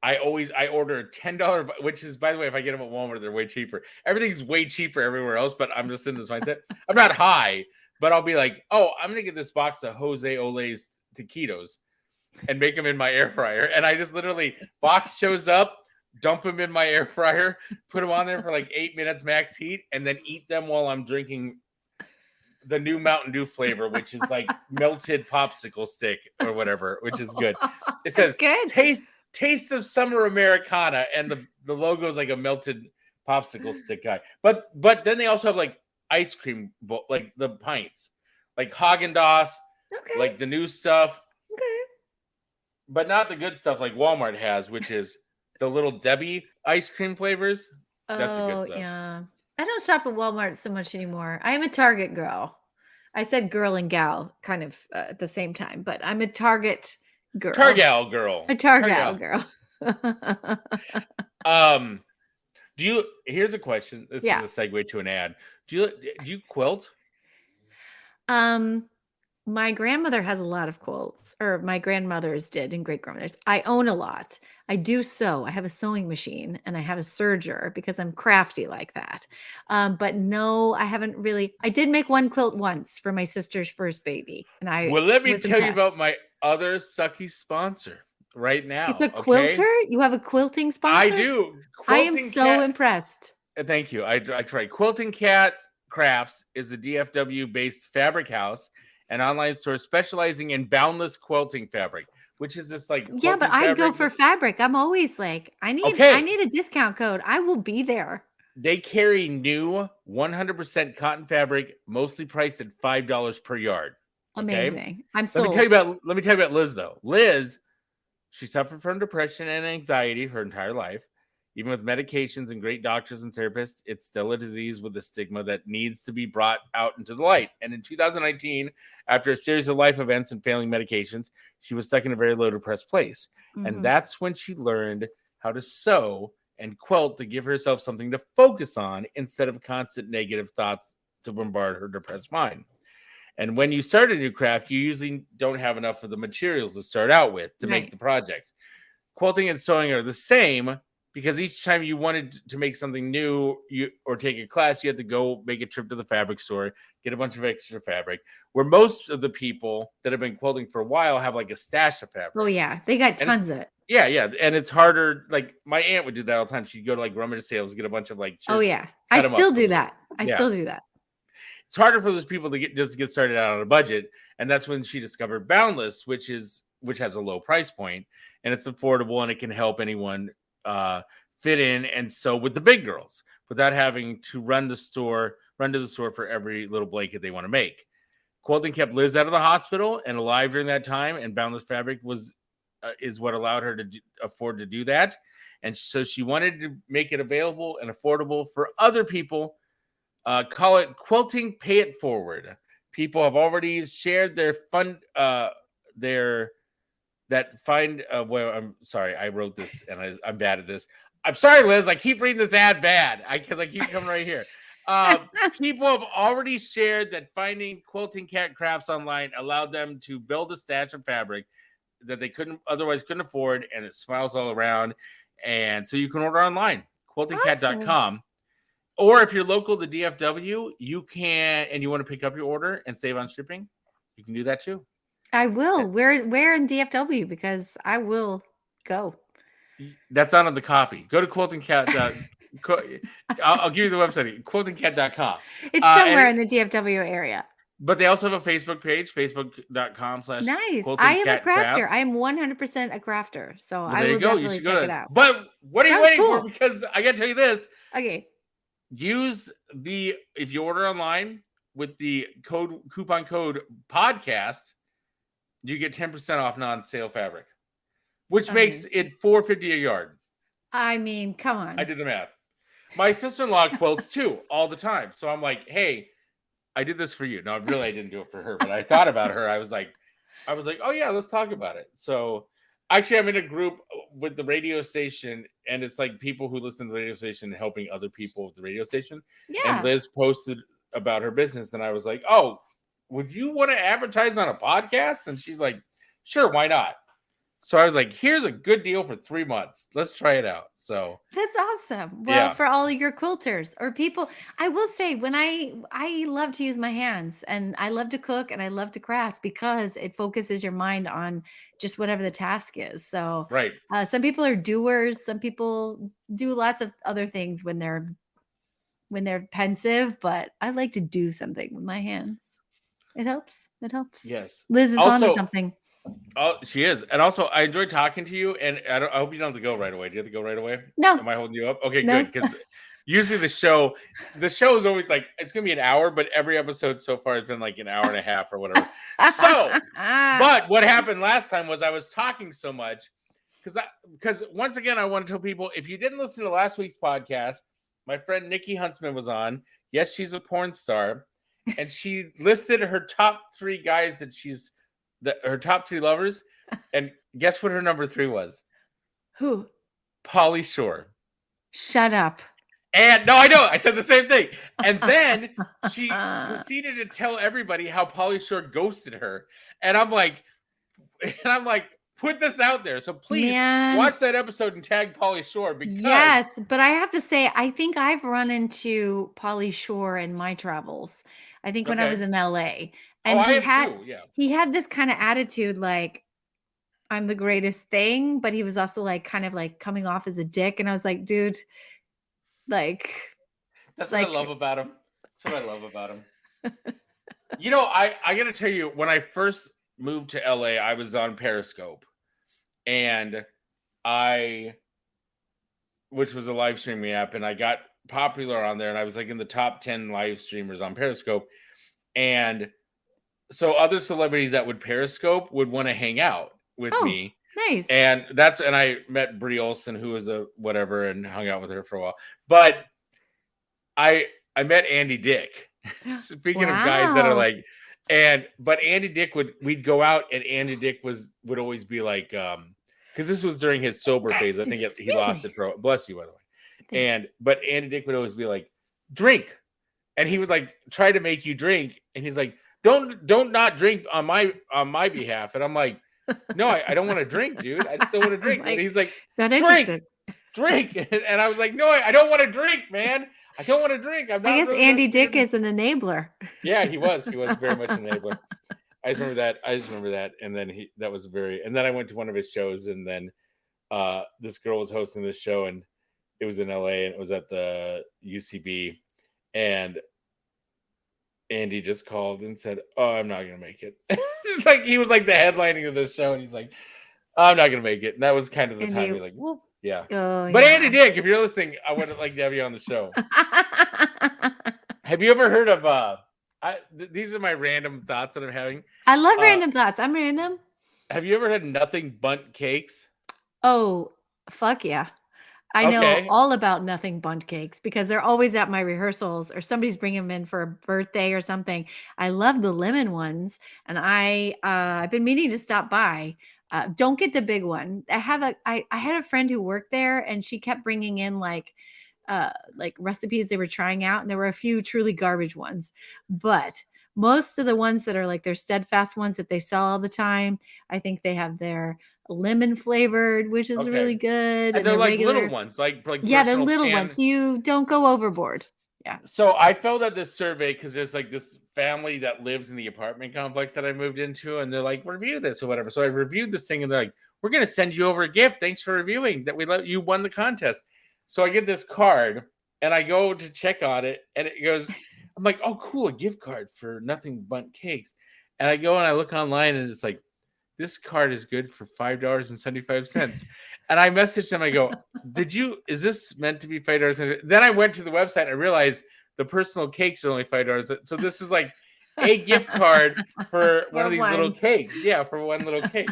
I order a $10, which is, by the way, if I get them at Walmart, they're way cheaper. Everything's way cheaper everywhere else, but I'm just in this mindset. I'm not high, But I'll be like, oh, I'm gonna get this box of Jose Ole's taquitos and make them in my air fryer. And I just literally box shows up, dump them in my air fryer, put them on there for like 8 minutes max heat, and then eat them while I'm drinking the new Mountain Dew flavor, which is like melted popsicle stick or whatever, which is good. It says taste of summer Americana, and the logo is like a melted popsicle stick guy. But then they also have like ice cream, like the pints, like Haagen-Dazs, like the new stuff. Okay. But not the good stuff like Walmart has, which is the little Debbie ice cream flavors. That's a good stuff. Yeah. I don't shop at Walmart so much anymore. I am a Target girl. I said girl and gal kind of at the same time, but I'm a Target girl. Targal girl. A Targal girl. Here's a question. This is a segue to an ad. Do you quilt? My grandmother has a lot of quilts, or my grandmothers did, and great grandmothers. I own a lot. I do sew. I have a sewing machine and I have a serger because I'm crafty like that. But no, I haven't really. I did make one quilt once for my sister's first baby, and let me tell you about my other Sucky sponsor right now. It's a quilter. You have a quilting sponsor. I do. I am so impressed. Thank you. I tried. Quilting Cat Crafts is a DFW based fabric house. An online store specializing in boundless quilting fabric, which is just like but I go for fabric. I'm always like, I need a discount code. I will be there. They carry new 100% cotton fabric, mostly priced at $5 per yard. Okay? Amazing. I'm sold. Let me tell you about Liz though. Liz, she suffered from depression and anxiety her entire life. Even with medications and great doctors and therapists, it's still a disease with a stigma that needs to be brought out into the light. And in 2019, after a series of life events and failing medications, she was stuck in a very low, depressed place. Mm-hmm. And that's when she learned how to sew and quilt to give herself something to focus on instead of constant negative thoughts to bombard her depressed mind. And when you start a new craft, you usually don't have enough of the materials to start out with to make the projects. Quilting and sewing are the same, because each time you wanted to make something new or take a class, you had to go make a trip to the fabric store, get a bunch of extra fabric, where most of the people that have been quilting for a while have like a stash of fabric. Oh, yeah. They got tons of it. Yeah. And it's harder. Like my aunt would do that all the time. She'd go to like rummage sales, get a bunch of like shirts. Oh, yeah. I still do that. It's harder for those people to get started out on a budget. And that's when she discovered Boundless, which has a low price point, and it's affordable, and it can help anyone fit in and sew with the big girls without having to run to the store for every little blanket they want to make. Quilting kept Liz out of the hospital and alive during that time, and Boundless Fabric is what allowed her to afford to do that. And so she wanted to make it available and affordable for other people. Call it Quilting Pay It Forward. People have already shared their fund, I'm sorry, I wrote this and I'm bad at this. I'm sorry, Liz. I keep reading this ad bad because I keep coming right here. People have already shared that finding Quilting Cat Crafts online allowed them to build a stash of fabric that they couldn't afford, and it smiles all around. And so you can order online, quiltingcat.com. Or if you're local to DFW, you can, and you want to pick up your order and save on shipping, you can do that too. I will. Where in DFW? Because I will go. That's not on the copy. Go to quiltingcat. I'll give you the website, quiltingcat.com. It's somewhere in the DFW area. But they also have a Facebook page, facebook.com/. Nice. I am a crafter. I am 100% a crafter. So I will definitely check it out. But what are you waiting for? Because I got to tell you this. Okay. If you order online with the coupon code podcast, you get 10% off non-sale fabric, which makes it $4.50 a yard. I mean, come on. I did the math. My sister-in-law quilts too all the time. So I'm like, hey, I did this for you. No, really, I didn't do it for her, but I thought about her. I was like, oh yeah, let's talk about it. So actually, I'm in a group with the radio station, and it's like people who listen to the radio station helping other people with the radio station. Yeah. And Liz posted about her business, and I was like, oh, would you want to advertise on a podcast? And she's like, sure, why not? So I was like, here's a good deal for 3 months. Let's try it out. So that's awesome. Well, for all of your quilters or people, I will say when I love to use my hands and I love to cook and I love to craft because it focuses your mind on just whatever the task is. So right. Some people are doers. Some people do lots of other things when they're pensive, but I like to do something with my hands. It helps. It helps. Yes. Liz is onto something. Oh, she is. And also, I enjoy talking to you. And I hope you don't have to go right away. Do you have to go right away? No. Am I holding you up? Okay, no. good. Because usually the show is always like, it's going to be an hour, but every episode so far has been like an hour and a half or whatever. So, but what happened last time was I was talking so much because once again, I want to tell people, if you didn't listen to last week's podcast, my friend Nikki Huntsman was on. Yes, she's a porn star. And she listed her top 3 guys her top 3 lovers. And guess what her number 3 was? Who? Pauly Shore. Shut up. And no, I know. I said the same thing. And then she proceeded to tell everybody how Pauly Shore ghosted her. And I'm like, put this out there. So please watch that episode and tag Pauly Shore because yes, but I have to say, I think I've run into Pauly Shore in my travels. I think when I was in LA. And he had this kind of attitude like I'm the greatest thing, but he was also like kind of like coming off as a dick. And I was like, dude, like that's what I love about him. That's what I love about him. You know, I gotta tell you, when I first moved to LA, I was on Periscope. And which was a live streaming app, and I got popular on there, and I was like in the top 10 live streamers on Periscope. And so other celebrities that would Periscope would want to hang out with me. Nice. And I met Brie Olson, who was a whatever, and hung out with her for a while. But I met Andy Dick. Speaking of guys that are like, but Andy Dick we'd go out, and Andy Dick would always be like, because this was during his sober phase. I think he lost it. Bless you, by the way. But Andy Dick would always be like, drink. And he would like try to make you drink. And he's like, don't not drink on my behalf. And I'm like, no, I don't want to drink, dude. I just don't want to drink. And he's like, drink. And I was like, no, I don't want to drink, man. I don't want to drink. I guess really Andy Dick is an enabler. Yeah, he was very much an enabler. I just remember that. And then and then I went to one of his shows, and then this girl was hosting this show, and it was in LA, and it was at the UCB, and Andy just called and said, "Oh, I'm not gonna make it." It's like he was like the headlining of this show, and he's like, oh, "I'm not gonna make it." And that was kind of the time you're like, "Whoop." Yeah. But Andy Dick, if you're listening, I would like to have you on the show. Have you ever heard of these are my random thoughts that I'm having. I love random thoughts. I'm random. Have you ever had Nothing Bundt Cakes? Oh, fuck yeah. I know all about Nothing Bundt Cakes because they're always at my rehearsals or somebody's bringing them in for a birthday or something. I love the lemon ones, and I've been meaning to stop by. Don't get the big one. I had a friend who worked there, and she kept bringing in like recipes they were trying out, and there were a few truly garbage ones, but most of the ones that are like their steadfast ones that they sell all the time, I think they have their lemon flavored, which is really good. And they're like little ones, like yeah, they're little ones. You don't go overboard. Yeah. So I filled out this survey because there's like this family that lives in the apartment complex that I moved into, and they're like, review this or whatever. So I reviewed this thing, and they're like, we're gonna send you over a gift. Thanks for reviewing that you won the contest. So I get this card, and I go to check on it, and it goes, I'm like, oh, cool, a gift card for Nothing Bundt Cakes. And I go and I look online, and it's like, this card is good for $5.75. And I messaged them. I go, is this meant to be $5? Then I went to the website, and I realized the personal cakes are only $5. So this is like a gift card for one of these little cakes. Yeah, for one little cake.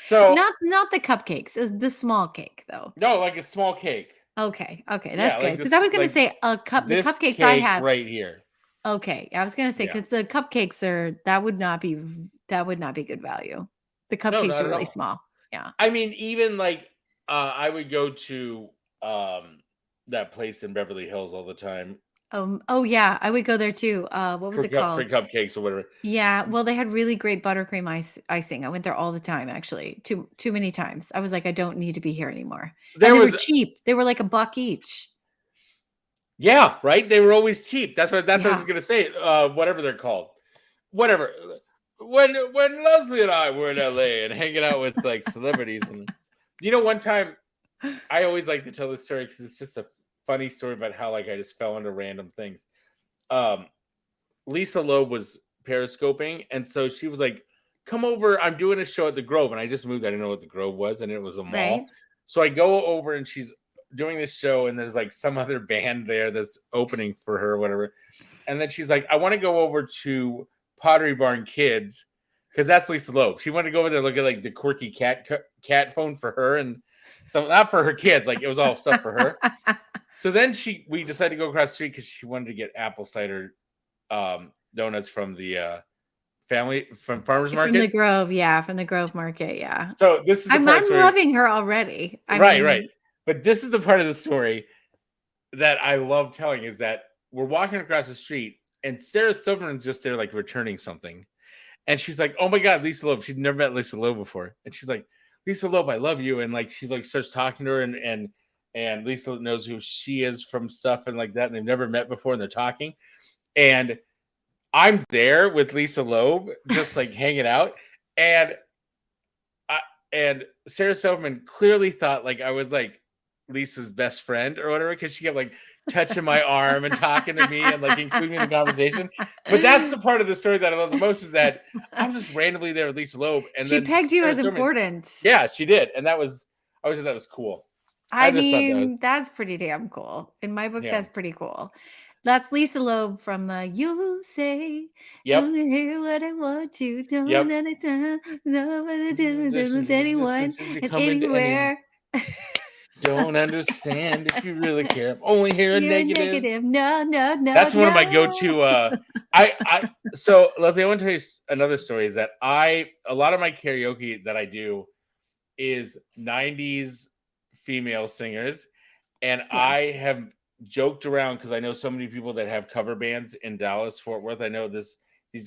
So not the cupcakes, the small cake though. No, like a small cake. Okay, that's good. Because I was going to say the cupcakes I have right here. Okay, I was going to say because the cupcakes that would not be good value. The cupcakes are really small. Yeah. I mean, even like I would go to that place in Beverly Hills all the time. Oh yeah, I would go there too. What was it called? For cupcakes or whatever. Yeah, well, they had really great buttercream icing. I went there all the time, actually, too many times. I was like, I don't need to be here anymore. And they were cheap. They were like $1 each. Yeah, right. They were always cheap. That's what I was gonna say. Whatever they're called, whatever. When Leslie and I were in LA and hanging out with like celebrities, and one time, I always like to tell this story because it's just a funny story about how like I just fell into random things. Lisa Loeb was periscoping, and so she was like, "Come over. I'm doing a show at the Grove," and I just moved. I didn't know what the Grove was, and it was a mall. Right. So I go over, and she's doing this show, and there's like some other band there that's opening for her or whatever. And then she's like, I want to go over to Pottery Barn Kids because that's Lisa Loeb. She wanted to go over there, look at like the quirky cat phone for her, and so not for her kids, like it was all stuff for her. So then we decided to go across the street because she wanted to get apple cider donuts from the from Farmers Market. From the Grove, yeah, from the Grove Market, yeah. So this is I'm loving her already. Right. But this is the part of the story that I love telling is that we're walking across the street and Sarah Silverman's just there like returning something. And she's like, oh my God, Lisa Loeb. She'd never met Lisa Loeb before. And she's like, Lisa Loeb, I love you. And like, she like starts talking to her and Lisa knows who she is from stuff and like that. And they've never met before and they're talking. And I'm there with Lisa Loeb, just like hanging out. And Sarah Silverman clearly thought like I was like Lisa's best friend or whatever, because she kept like touching my arm and talking to me and like including me in the conversation. But that's the part of the story that I love the most is that I'm just randomly there with Lisa Loeb, and she pegged you as important. Yeah, she did, and that was cool. I mean, that's pretty damn cool. In my book, that's pretty cool. That's Lisa Loeb from the You Say, Don't hear what I want to, don't anytime, nobody with anyone and anywhere. Don't understand if you really care. I'm only hearing negative. No. That's one of my go-to. So Leslie, I want to tell you another story. Is that a lot of my karaoke that I do is 90s female singers, and I have joked around because I know so many people that have cover bands in Dallas, Fort Worth. I know these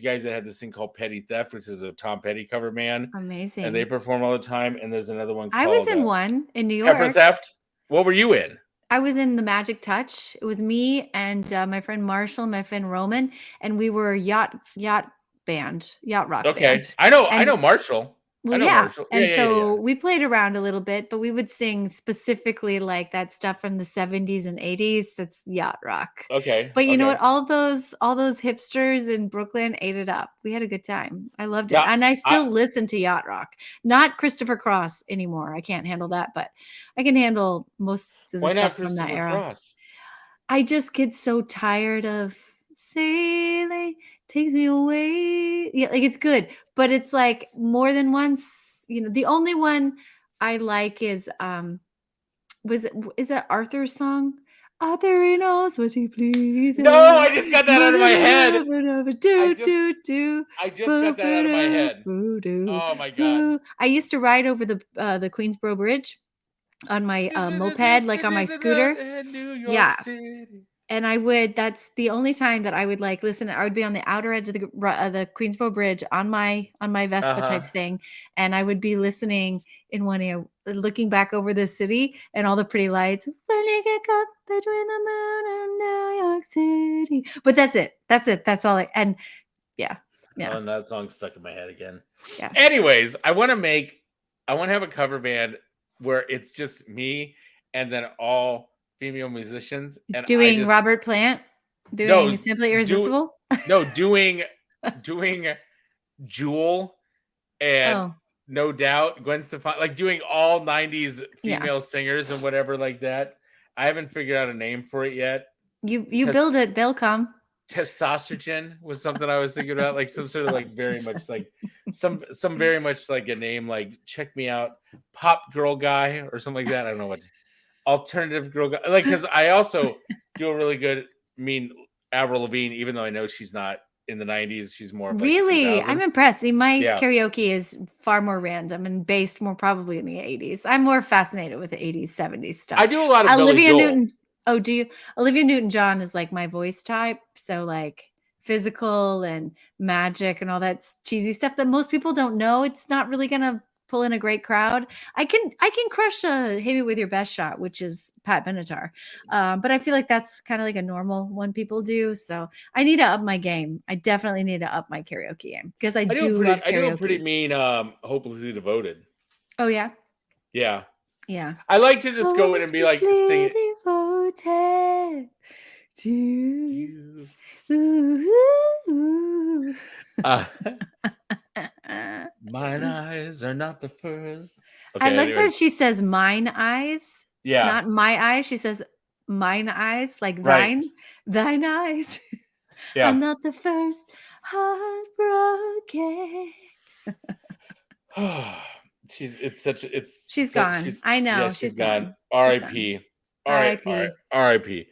guys that had this thing called Petty Theft, which is a Tom Petty cover band. Amazing. And they perform all the time. And there's another one called, I was in one in New York. Pepper Theft. What were you in? I was in the Magic Touch. It was me and my friend Marshall, my friend Roman, and we were yacht rock band. Okay. I know Marshall. Well, yeah. And so we played around a little bit, but we would sing specifically like that stuff from the 70s and 80s. That's yacht rock. Okay. But you know what? All those hipsters in Brooklyn ate it up. We had a good time. I loved it. Yeah, and I still listen to yacht rock. Not Christopher Cross anymore. I can't handle that, but I can handle most of the stuff from that era. Cross? I just get so tired of sailing. Takes me away. Yeah, like it's good, but it's like more than once. The only one I like is is that Arthur's song? Arthur, he knows what he pleases. No, I just got that out of my head. I just got that out of my head. Oh my God! I used to ride over the Queensboro Bridge on my moped, like on my scooter. Yeah. And that's the only time that I would like listen. I would be on the outer edge of the Queensboro Bridge on my Vespa type thing. And I would be listening in one ear, looking back over the city and all the pretty lights. When you get caught between the moon and New York City. But that's it. That's all. Yeah. Oh, and that song stuck in my head again. Yeah. Anyways, I want to have a cover band where it's just me and then all female musicians and doing Robert Plant, Simply Irresistible. Doing Jewel and No Doubt, Gwen Stefani, like doing all 90s female singers and whatever like that. I haven't figured out a name for it yet. You build it, they'll come. Testosterone was something I was thinking about, like some sort of like very much like some very much like a name like Check Me Out, Pop Girl Guy or something like that. I don't know what. Alternative girl guy, like, because I also do a really good Avril Lavigne, even though I know she's not in the 90s, she's more of really. I'm impressed. My karaoke is far more random and based more probably in the 80s. I'm more fascinated with the 80s, 70s stuff. I do a lot of Olivia Newton. Oh, do you? Olivia Newton-John is like my voice type. So like physical and magic and all that cheesy stuff that most people don't know. It's not really going to pull in a great crowd. I can crush a Hit Me With Your Best Shot, which is Pat Benatar. But I feel like that's kind of like a normal one people do. So I need to up my game. I definitely need to up my karaoke game because I do love karaoke. I do a pretty mean Hopelessly Devoted. Oh, yeah? Yeah. Yeah. I like to just go in and be like, sing it. Devoted to you. Mine eyes are not the first. Okay, I like that she says mine eyes. Yeah. Not my eyes. She says mine eyes, like thine eyes. Yeah. Are not the first heartbroken. She's gone. I know. Yeah, she's gone. R.I.P. R.I.P.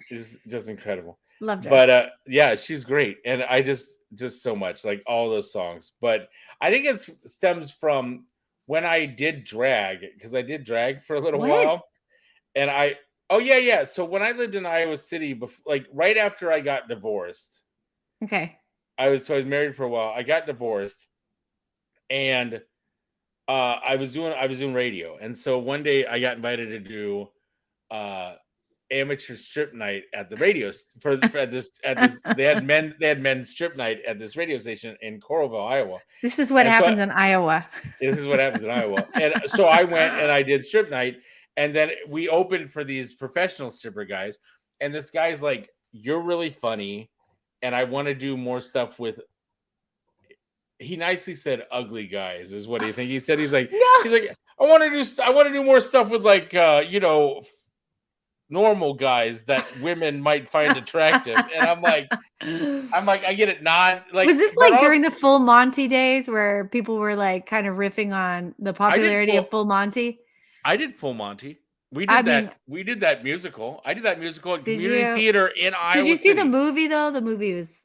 Is just incredible. Loved her. But yeah, she's great. And I just so much like all those songs. But I think it stems from when I did drag, because I did drag for a little while. And so when I lived in Iowa City, before, like right after I got divorced. Okay. I was married for a while. I got divorced, and I was doing radio. And so one day I got invited to do amateur strip night at the radio they had men's strip night at this radio station in Coralville, Iowa. This is what happens in Iowa. This is what happens in Iowa. And so I went and I did strip night, and then we opened for these professional stripper guys. And this guy's like, "You're really funny, and I want to do more stuff with." He nicely said, "Ugly guys," is what he think. He said, he's like, I want to do more stuff with like normal guys that women might find attractive. And I'm like, I get it. Was this like during the Full Monty days where people were like kind of riffing on the popularity of Full Monty? I did Full Monty. We did that musical. I did that musical at Community Theater in Iowa. Did you see the movie though? The movie's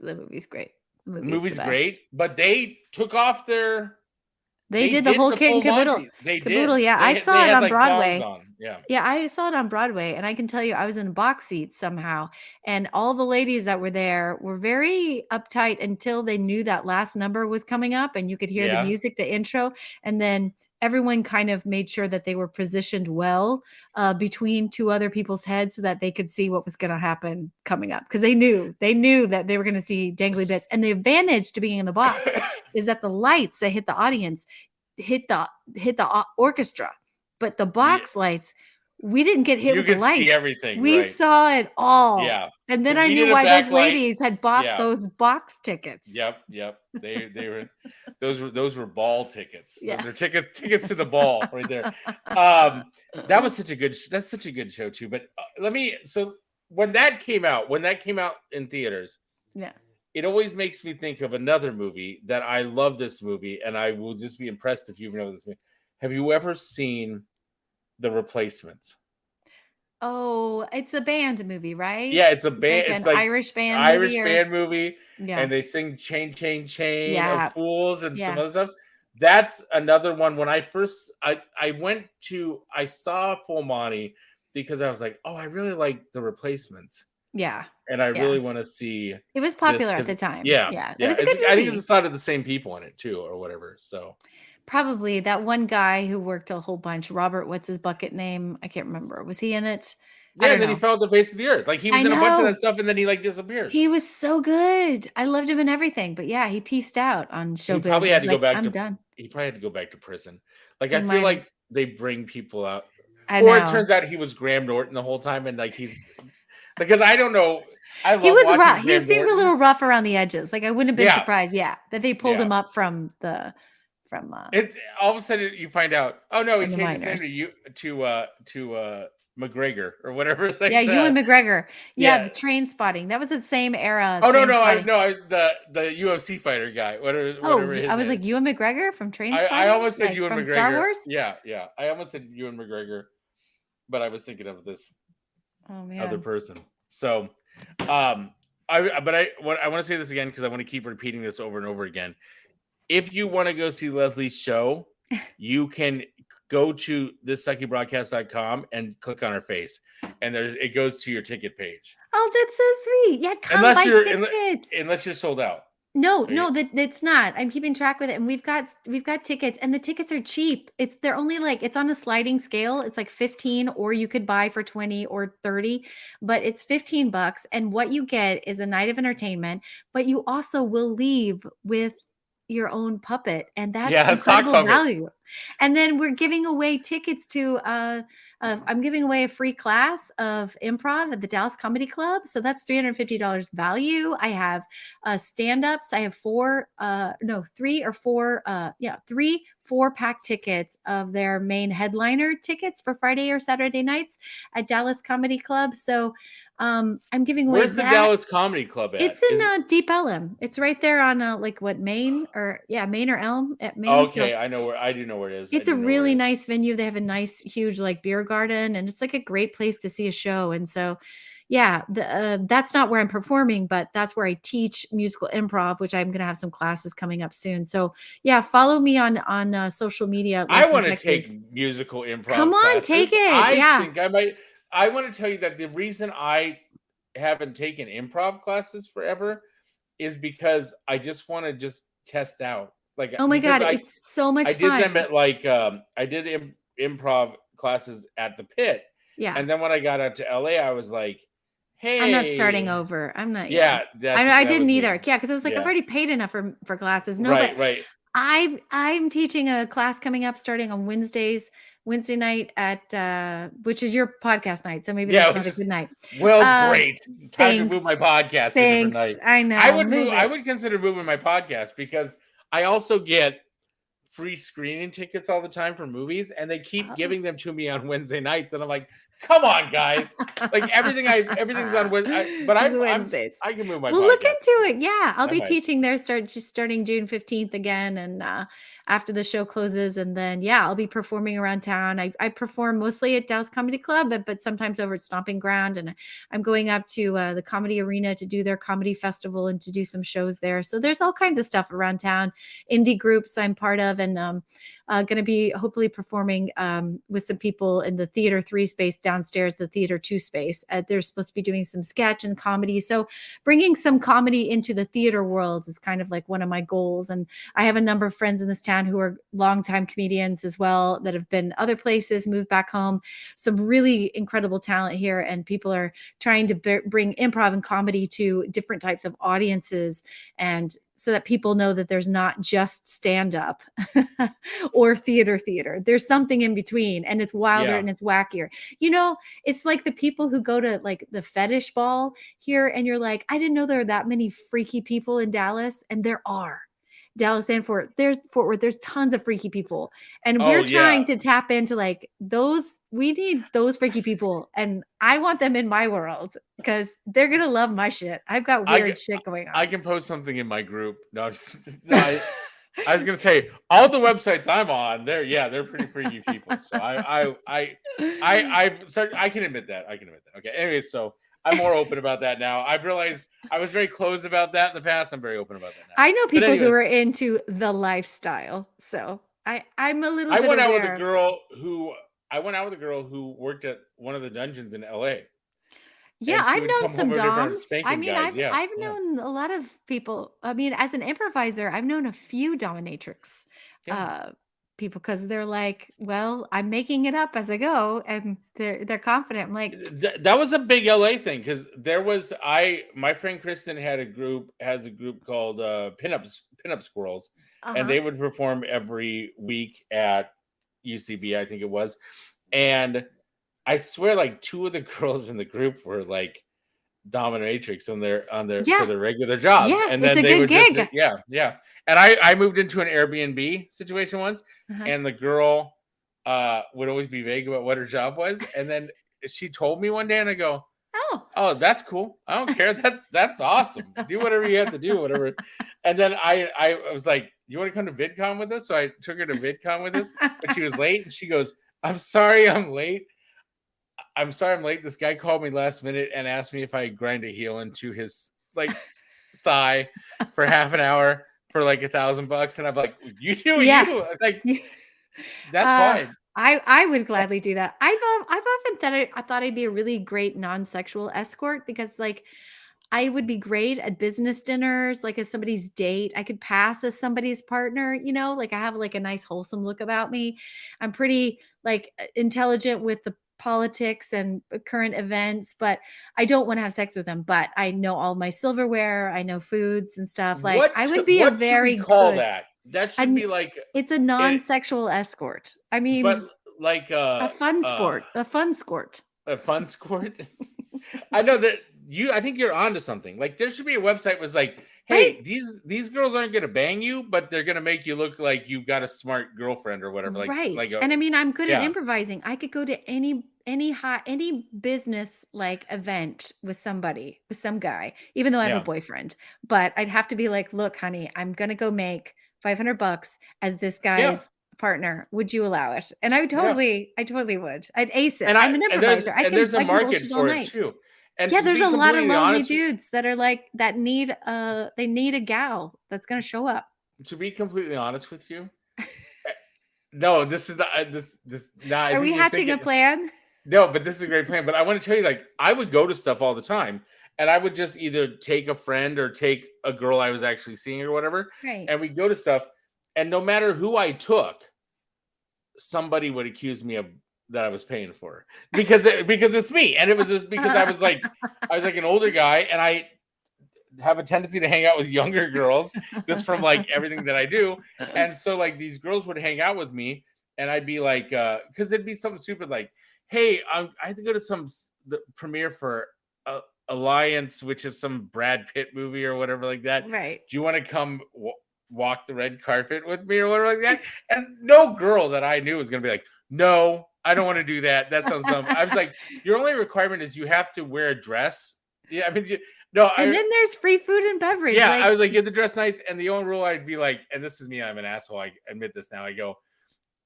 great. The movie's great, but they took off their. They did the whole kit and caboodle. Yeah. I saw it on Broadway. Yeah, I saw it on Broadway, and I can tell you, I was in a box seat somehow, and all the ladies that were there were very uptight until they knew that last number was coming up, and you could hear the music, the intro, and then everyone kind of made sure that they were positioned well between two other people's heads so that they could see what was going to happen coming up, because they knew that they were going to see dangly bits. And the advantage to being in the box is that the lights that hit the audience hit the orchestra, but the box lights, we didn't get hit with the lights. See everything. We saw it all. Yeah. And then I knew why those ladies had bought those box tickets. Yep. They were those were ball tickets. Yeah. Those are tickets to the ball right there. That's such a good show too. But so when that came out in theaters, it always makes me think of another movie that I love this movie, and I will just be impressed if you know this movie. Have you ever seen The Replacements? Oh, it's a band movie, right? Yeah, it's a band. It's like Irish band movie. Yeah. And they sing Chain of Fools and some other stuff. That's another one. When I saw Full Monty because I was like, oh, I really like The Replacements. Yeah. And I really want to see. It was popular at the time. Yeah. It was a good movie. I think it's a lot of the same people in it too, or whatever. So probably that one guy who worked a whole bunch, Robert, what's his bucket name? I can't remember. Was he in it? Yeah, and then he fell off the face of the earth. Like he was in a bunch of that stuff, and then he like disappeared. He was so good. I loved him in everything. But yeah, he pieced out on showbiz. He probably had to go back. I'm done. He probably had to go back to prison. Like I feel like they bring people out. Or it turns out he was Graham Norton the whole time, and like he's because I don't know. He was rough. He seemed a little rough around the edges. Like I wouldn't have been surprised. Yeah, that they pulled him up from. It's all of a sudden you find out. Oh no, he changed his name to McGregor or whatever. Like Ewan McGregor. Yeah, the Train Spotting. That was the same era. Oh no, the UFC fighter guy. Whatever. I was like Ewan McGregor from Train Spotting. I almost said Ewan McGregor. Star Wars. Yeah. I almost said Ewan McGregor, but I was thinking of this other person. So, I want to say this again because I want to keep repeating this over and over again. If you want to go see Leslie's show, you can go to thissuckybroadcast.com and click on her face. and it goes to your ticket page. Oh, that's so sweet. Yeah, come buy tickets. Unless you're sold out. No, that's not. I'm keeping track with it, and we've got tickets, and the tickets are cheap. They're only like, it's on a sliding scale. It's like 15, or you could buy for 20 or 30, but it's $15. And what you get is a night of entertainment, but you also will leave with your own puppet, and that's incredible value. And then we're giving away tickets to I'm giving away a free class of improv at the Dallas Comedy Club, so that's $350 value. I have stand-ups. I have 3 4-pack tickets of their main headliner tickets for Friday or Saturday nights at Dallas Comedy Club. So I'm giving away. Where's the Dallas Comedy Club at? It's in Deep Ellum. It's right there on Main or Elm at Main. Okay, so I do know where it is. It's a really nice venue. They have a nice, huge beer garden, and it's like a great place to see a show. And so, yeah, that's not where I'm performing, but that's where I teach musical improv, which I'm going to have some classes coming up soon. So, yeah, follow me on social media. I want to take musical improv. Come on, classes. Take it. I think I might. I want to tell you that the reason I haven't taken improv classes forever is because I just want to test out. Oh my God, it's so much fun. I did them at I did improv classes at the Pit. Yeah. And then when I got out to LA, I was like, hey. I'm not starting over. I'm not. Yeah. I didn't either. Yeah, because I was like, I've already paid enough for classes. No, right. I'm teaching a class coming up starting on Wednesday night at which is your podcast night, so maybe that's not a good night. Well, great. Time to move my podcast to a different night. I know. I would consider moving my podcast because I also get free screening tickets all the time for movies, and they keep giving them to me on Wednesday nights, and I'm like, come on, guys! Like everything's on Wednesday, but Wednesdays. I can move my. We'll podcast. Look into it. Yeah, I'll be teaching there starting June 15th again, and after the show closes, and then I'll be performing around town. I perform mostly at Dallas Comedy Club, but sometimes over at Stomping Ground, and I'm going up to the Comedy Arena to do their comedy festival and to do some shows there. So there's all kinds of stuff around town. Indie groups I'm part of, and going to be hopefully performing with some people in the Theater 3 space downstairs, the Theater 2 space. They're supposed to be doing some sketch and comedy. So bringing some comedy into the theater world is kind of like one of my goals. And I have a number of friends in this town who are longtime comedians as well that have been other places, moved back home. Some really incredible talent here, and people are trying to bring improv and comedy to different types of audiences, and so that people know that there's not just stand-up or theater. There's something in between, and it's wilder and it's wackier. It's like the people who go to the fetish ball here, and you're like, I didn't know there are that many freaky people in Dallas, and there are. Dallas and Fort Worth, there's tons of freaky people, and we're trying to tap into those. We need those freaky people, and I want them in my world because they're gonna love my shit. I've got weird shit going on. I can post something in my group. No, I was gonna say all the websites I'm on, they're pretty freaky people. So I can admit that. Okay. Anyway, so I'm more open about that now. I've realized I was very closed about that in the past. I'm very open about that now. I know people who are into the lifestyle. So I'm a little bit I went out with a girl who worked at one of the dungeons in LA. Yeah, I've known some doms. I mean, I've known a lot of people. I mean, as an improviser, I've known a few dominatrix people because they're like, well, I'm making it up as I go, and they're confident. I'm like, that was a big LA thing because there was my friend Kristen has a group called Pinup Squirrels, and they would perform every week at UCB, I think it was, and I swear, two of the girls in the group were dominatrix on their for their regular jobs. Yeah, and then they would gig. And I moved into an Airbnb situation once, and the girl would always be vague about what her job was, and then she told me one day, and I go, "Oh, that's cool. I don't care. That's awesome. Do whatever you have to do, whatever." And then I was like, "You want to come to VidCon with us?" So I took her to VidCon with us, but she was late, and she goes, "I'm sorry, I'm late. This guy called me last minute and asked me if I grind a heel into his thigh for half an hour for $1,000." And I'm like, "You do you." That's fine. I would gladly do that. I've often thought I'd be a really great non-sexual escort because like I would be great at business dinners, like as somebody's date. I could pass as somebody's partner, like I have like a nice wholesome look about me. I'm pretty like intelligent with the politics and current events, but I don't want to have sex with them. But I know all my silverware, I know foods and stuff. Like I would be a very should we call good. that? That should be like it's a non-sexual escort. I mean, but like a fun sport, a fun sport. A fun sport. I know that I think you're onto something. Like there should be a website was like, hey, right? these girls aren't gonna bang you, but they're gonna make you look like you've got a smart girlfriend or whatever. Right. And I mean, I'm good at improvising. I could go to any business like event with some guy, even though I have a boyfriend. But I'd have to be like, look, honey, I'm gonna go make $500 as this guy's partner. Would you allow it? And I totally would. I'd ace it. I'm an improviser. There's a market for it too. And there's a lot of lonely dudes that are like that need a gal that's gonna show up. To be completely honest with you, no, this is Are we hatching a plan? No, but this is a great plan. But I want to tell you, like, I would go to stuff all the time, and I would just either take a friend or take a girl I was actually seeing or whatever, right? And we'd go to stuff, and no matter who I took, somebody would accuse me of that I was paying for because it's me, and it was just because I was like an older guy, and I have a tendency to hang out with younger girls just from like everything that I do, and so like these girls would hang out with me, and I'd be like, because it'd be something stupid like, hey, I have to go to the premiere for Alliance, which is some Brad Pitt movie or whatever like that. Right? Do you want to come walk the red carpet with me or whatever like that? And no girl that I knew was gonna be like, no, I don't want to do that. That sounds dumb. I was like, your only requirement is you have to wear a dress. Yeah, I mean, then there's free food and beverage. Yeah, I was like, get the dress nice. And the only rule I'd be like, and this is me, I'm an asshole. I admit this now. I go,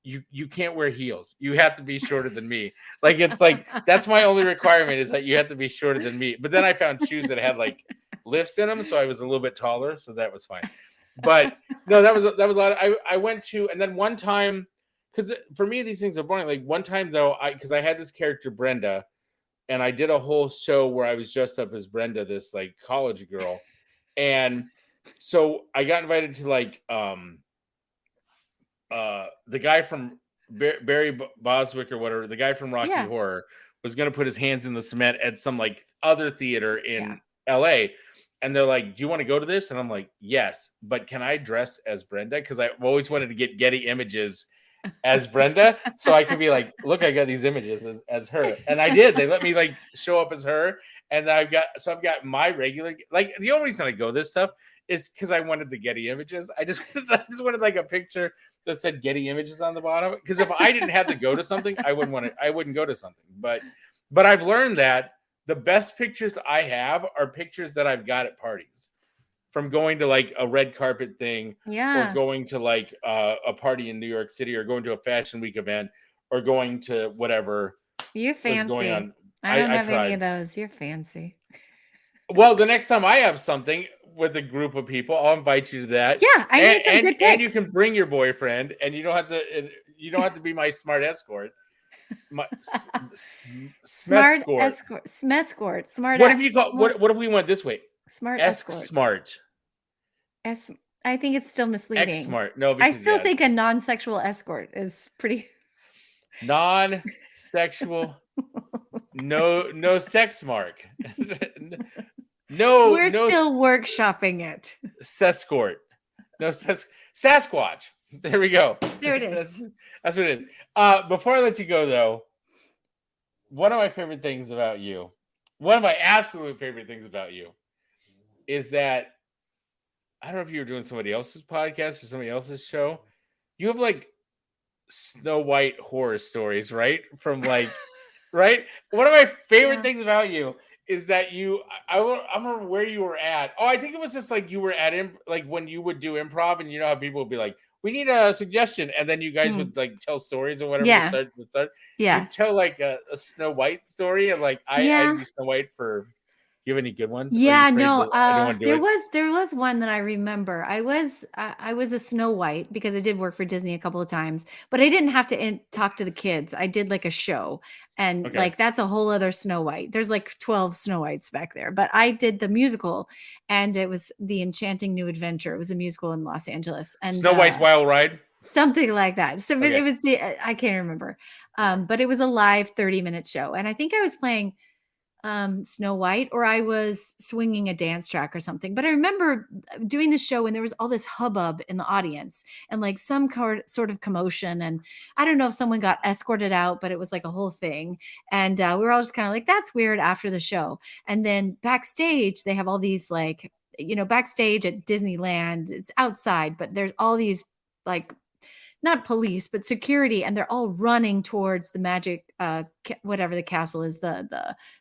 you can't wear heels. You have to be shorter than me. Like it's like that's my only requirement is that you have to be shorter than me. But then I found shoes that had like lifts in them, so I was a little bit taller, so that was fine. But no, that was a lot. I went to, and then one time. Because for me, these things are boring. Like one time though, because I had this character Brenda, and I did a whole show where I was dressed up as Brenda, this like college girl, and so I got invited to like the guy from Barry Boswick or whatever, the guy from Rocky Horror was going to put his hands in the cement at some like other theater in LA. And they're like, do you want to go to this? And I'm like, yes, but can I dress as Brenda? Because I've always wanted to get Getty Images as Brenda, so I could be like, look, I got these images as her, and I did. They let me like show up as her, and I've got my regular, like the only reason I go this stuff is because I wanted the Getty Images. I just wanted like a picture that said Getty Images on the bottom, because if I didn't have to go to something, I wouldn't go to something. But I've learned that the best pictures I have are pictures that I've got at parties. From going to like a red carpet thing, or going to like a party in New York City, or going to a Fashion Week event, or going to whatever. You're fancy. Going on. I don't have any of those. You're fancy. Well, the next time I have something with a group of people, I'll invite you to that. Yeah, I need some good pics. And you can bring your boyfriend, and you don't have to be my smart escort. My smart escort. Smart. What if you got? What if we went this way? Smart escort. Smart. I think it's still misleading. X-smart. No, I still think a non-sexual escort is pretty non-sexual. No sex mark. No. We're still workshopping it. Sescort. No Sasquatch. There we go. There it is. That's what it is. Before I let you go though, one of my favorite things about you, one of my absolute favorite things about you, is that I don't know if you were doing somebody else's podcast or somebody else's show. You have like Snow White horror stories, right? From like, right? One of my favorite things about you is that I remember where you were at. Oh, I think it was just like you were at like when you would do improv, and you know how people would be like, we need a suggestion, and then you guys would like tell stories or whatever. Yeah. To start. Yeah. You'd tell like a Snow White story, and like I do Snow White for you have any good ones? Yeah, no, there was one that I remember. I was a Snow White because I did work for Disney a couple of times, but I didn't have to talk to the kids. I did like a show, and like that's a whole other Snow White. There's like 12 Snow Whites back there, but I did the musical, and it was The Enchanting New Adventure. It was a musical in Los Angeles, and Snow White's Wild Ride, something like that. So it was I can't remember, but it was a live 30-minute show, and I think I was playing Snow White, or I was swinging a dance track or something. But I remember doing the show and there was all this hubbub in the audience and like some sort of commotion. And I don't know if someone got escorted out, but it was like a whole thing. And we were all just kind of like, that's weird after the show. And then backstage, they have all these like, backstage at Disneyland, it's outside, but there's all these like, not police, but security, and they're all running towards the magic, whatever the castle is.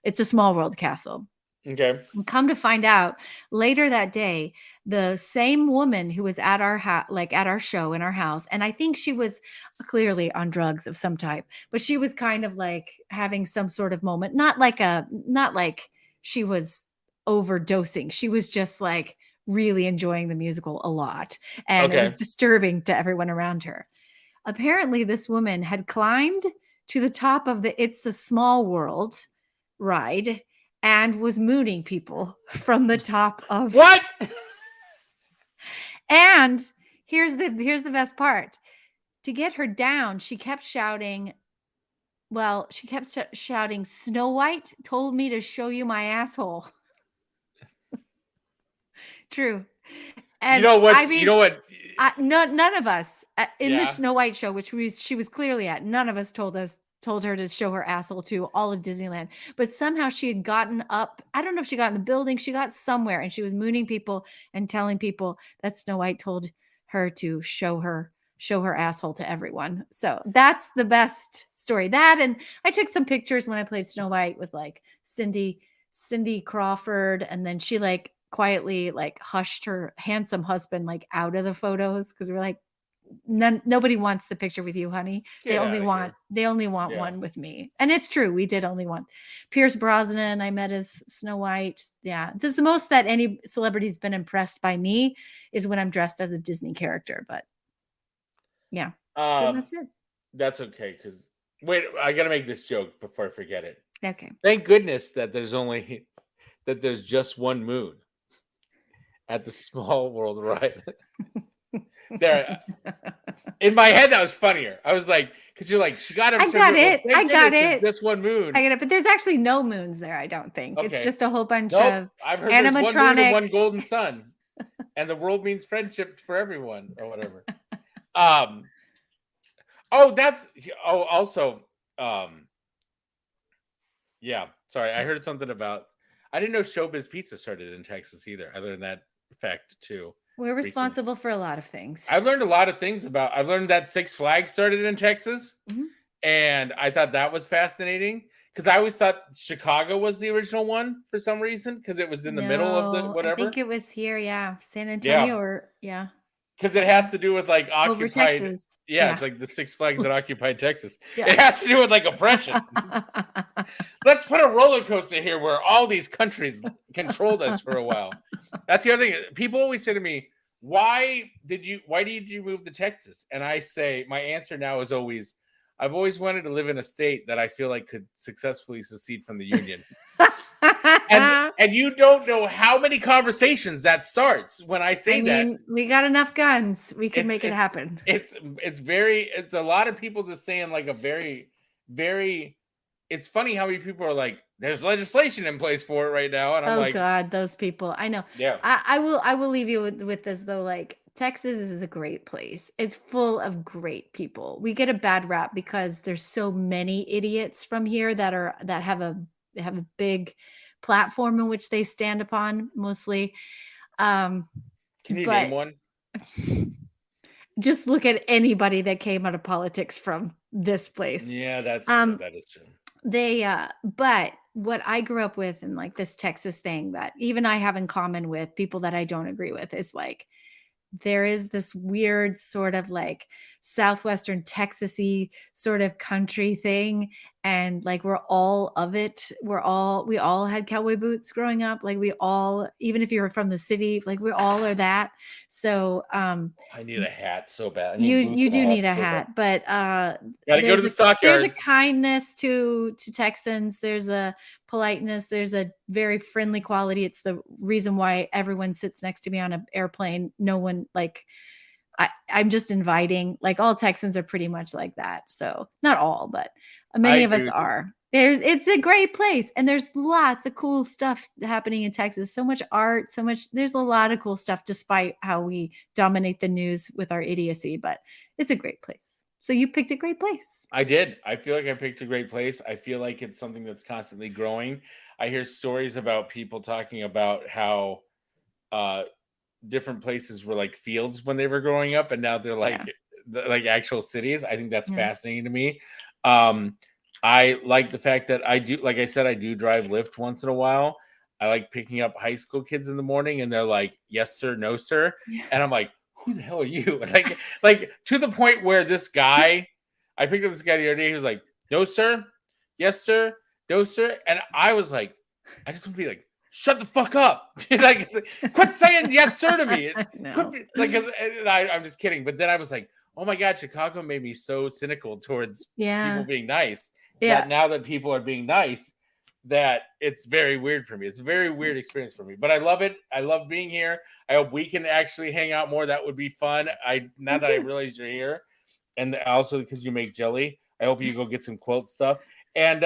It's a Small World castle. Okay. And come to find out, later that day, the same woman who was at our at our show in our house, and I think she was clearly on drugs of some type, but she was kind of like having some sort of moment, not like she was overdosing. She was just like really enjoying the musical a lot, and it was disturbing to everyone around her. Apparently, this woman had climbed to the top of the It's a Small World ride and was mooning people from the top of what? And here's the best part. To get her down, she kept shouting. Well, she kept shouting, "Snow White told me to show you my asshole." True. And you know what? None of us in the Snow White show, which she was clearly at, none of us told her to show her asshole to all of Disneyland. But somehow she had gotten up. I don't know if she got in the building. She got somewhere, and she was mooning people and telling people that Snow White told her to show her asshole to everyone. So that's the best story. That, and I took some pictures when I played Snow White with like Cindy Crawford, and then she like quietly like hushed her handsome husband like out of the photos because we're like, nobody wants the picture with you, honey. They only want one with me. And it's true, we did only want Pierce Brosnan. I met as Snow White. Yeah, this is the most that any celebrity's been impressed by me is when I'm dressed as a Disney character. But yeah, so that's it. That's okay, because wait, I gotta make this joke before I forget it. Okay. Thank goodness that there's just one moon at the Small World ride. There, in my head, that was funnier. I was like, because you're like, she got him. I got it. Just one moon. I get it, but there's actually no moons there. I don't think it's just a whole bunch of I've heard animatronic. There's one moon and one golden sun, and the world means friendship for everyone, or whatever. Yeah. Sorry, I heard something about. I didn't know Showbiz Pizza started in Texas either. I learned that fact too. We're responsible for a lot of things. I've learned a lot of things I've learned that Six Flags started in Texas. Mm-hmm. And I thought that was fascinating because I always thought Chicago was the original one for some reason because it was in the middle of the whatever. I think it was here, San Antonio Because it has to do with like occupied. Texas. Yeah, it's like the Six Flags that occupied Texas. Yeah. It has to do with like oppression. Let's put a roller coaster here where all these countries controlled us for a while. That's the other thing. People always say to me, why did you move to Texas? And I say, my answer now is always, I've always wanted to live in a state that I feel like could successfully secede from the Union. and you don't know how many conversations that starts when I say that. We got enough guns. We can make it happen. It's a lot of people just saying like a very, very, it's funny how many people are like, there's legislation in place for it right now. And I'm like, oh God, those people. I know. Yeah. I will leave you with this though. Like Texas is a great place. It's full of great people. We get a bad rap because there's so many idiots from here that have a big platform in which they stand upon mostly. Can you name one? Just look at anybody that came out of politics from this place. Yeah, that's true. That is true. But what I grew up with and like this Texas thing that even I have in common with people that I don't agree with is like, there is this weird sort of like Southwestern Texas-y sort of country thing. And like, we're all of it. We all had cowboy boots growing up. Like we all, even if you were from the city, like we all are that. So, I need a hat so bad. You do need a hat, but gotta go to the stockyards. There's a kindness to Texans. There's a politeness. There's a very friendly quality. It's the reason why everyone sits next to me on an airplane. No one like, I'm just inviting. Like all Texans are pretty much like that. So not all, but many of us are. It's a great place, and there's lots of cool stuff happening in Texas. So much art, there's a lot of cool stuff, despite how we dominate the news with our idiocy, but it's a great place. So you picked a great place. I did. I feel like I picked a great place. I feel like it's something that's constantly growing. I hear stories about people talking about how different places were like fields when they were growing up, and now they're like like actual cities. I think that's fascinating to me. I like the fact that I do, like I said, I do drive Lyft once in a while. I like picking up high school kids in the morning, and they're like, "Yes, sir, no, sir," and I'm like, "Who the hell are you?" Like to the point where this guy, I picked up this guy the other day. He was like, "No, sir, yes, sir, no, sir," and I was like, I just want to be like, "Shut the fuck up!" Like, quit saying yes, sir to me. I'm just kidding. But then I was like, "Oh my God, Chicago made me so cynical towards people being nice." That now that people are being nice, that it's very weird for me. It's a very weird experience for me, but I love it. I love being here. I hope we can actually hang out more. That would be fun. Now that I realize you're here, and also because you make jelly, I hope you go get some quilt stuff. And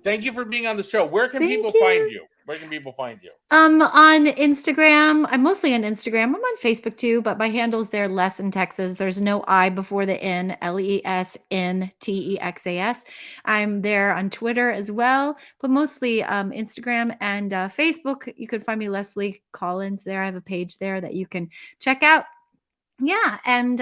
thank you for being on the show. Where can people find you? Where can people find you? On Instagram. I'm mostly on Instagram. I'm on Facebook too, but my handle's there, Les in Texas. There's no I before the N, LESNTEXAS. I'm there on Twitter as well, but mostly Instagram and Facebook. You can find me Leslie Collins there. I have a page there that you can check out. Yeah, and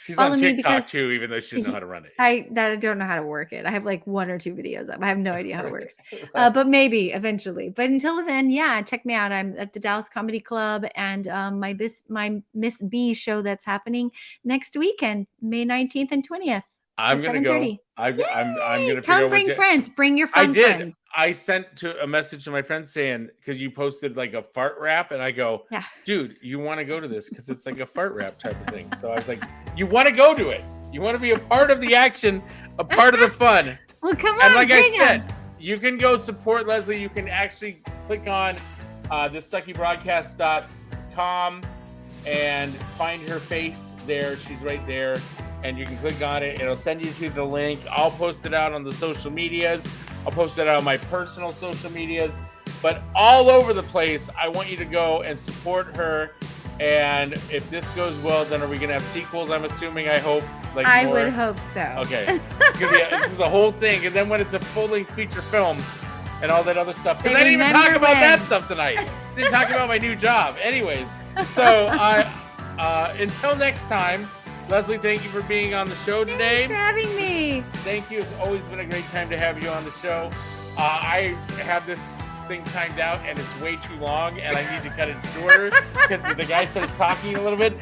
she's on TikTok too, even though she doesn't know how to run it. I don't know how to work it. I have like 1 or 2 videos up. I have no idea how it works, but maybe eventually. But until then, check me out. I'm at the Dallas Comedy Club, and my Miss B show that's happening next weekend, May 19th and 20th. I'm gonna go. I'm gonna come. Bring friends. Bring your fun friends. I sent a message to my friend saying, because you posted like a fart rap, and I go, dude, you want to go to this because it's like a fart rap type of thing. So I was like, you want to go to it? You want to be a part of the action, a part of the fun? Well, come on. And like I said, you can go support Leslie. You can actually click on thesuckybroadcast.com and find her face there. She's right there. And you can click on it. It'll send you to the link. I'll post it out on the social medias. I'll post it out on my personal social medias. But all over the place, I want you to go and support her. And if this goes well, then are we going to have sequels? I'm assuming, I hope. I would hope so. Okay. It's going to be the whole thing. And then when it's a full-length feature film and all that other stuff. Because I didn't even talk about that stuff tonight. Didn't talk about my new job. Anyways. So until next time, Leslie, thank you for being on the show today. Thanks for having me. Thank you. It's always been a great time to have you on the show. I have this thing timed out, and it's way too long, and I need to cut it shorter because the guy starts talking a little bit.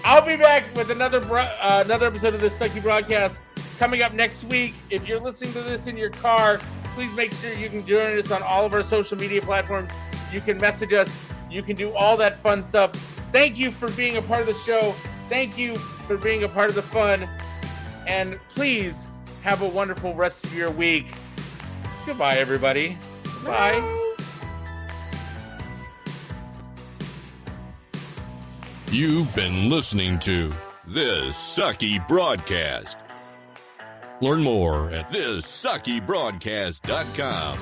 I'll be back with another episode of this Sucky Broadcast coming up next week. If you're listening to this in your car, please make sure you can join us on all of our social media platforms. You can message us. You can do all that fun stuff. Thank you for being a part of the show. Thank you for being a part of the fun. And please have a wonderful rest of your week. Goodbye, everybody. Bye. You've been listening to This Sucky Broadcast. Learn more at thissuckybroadcast.com.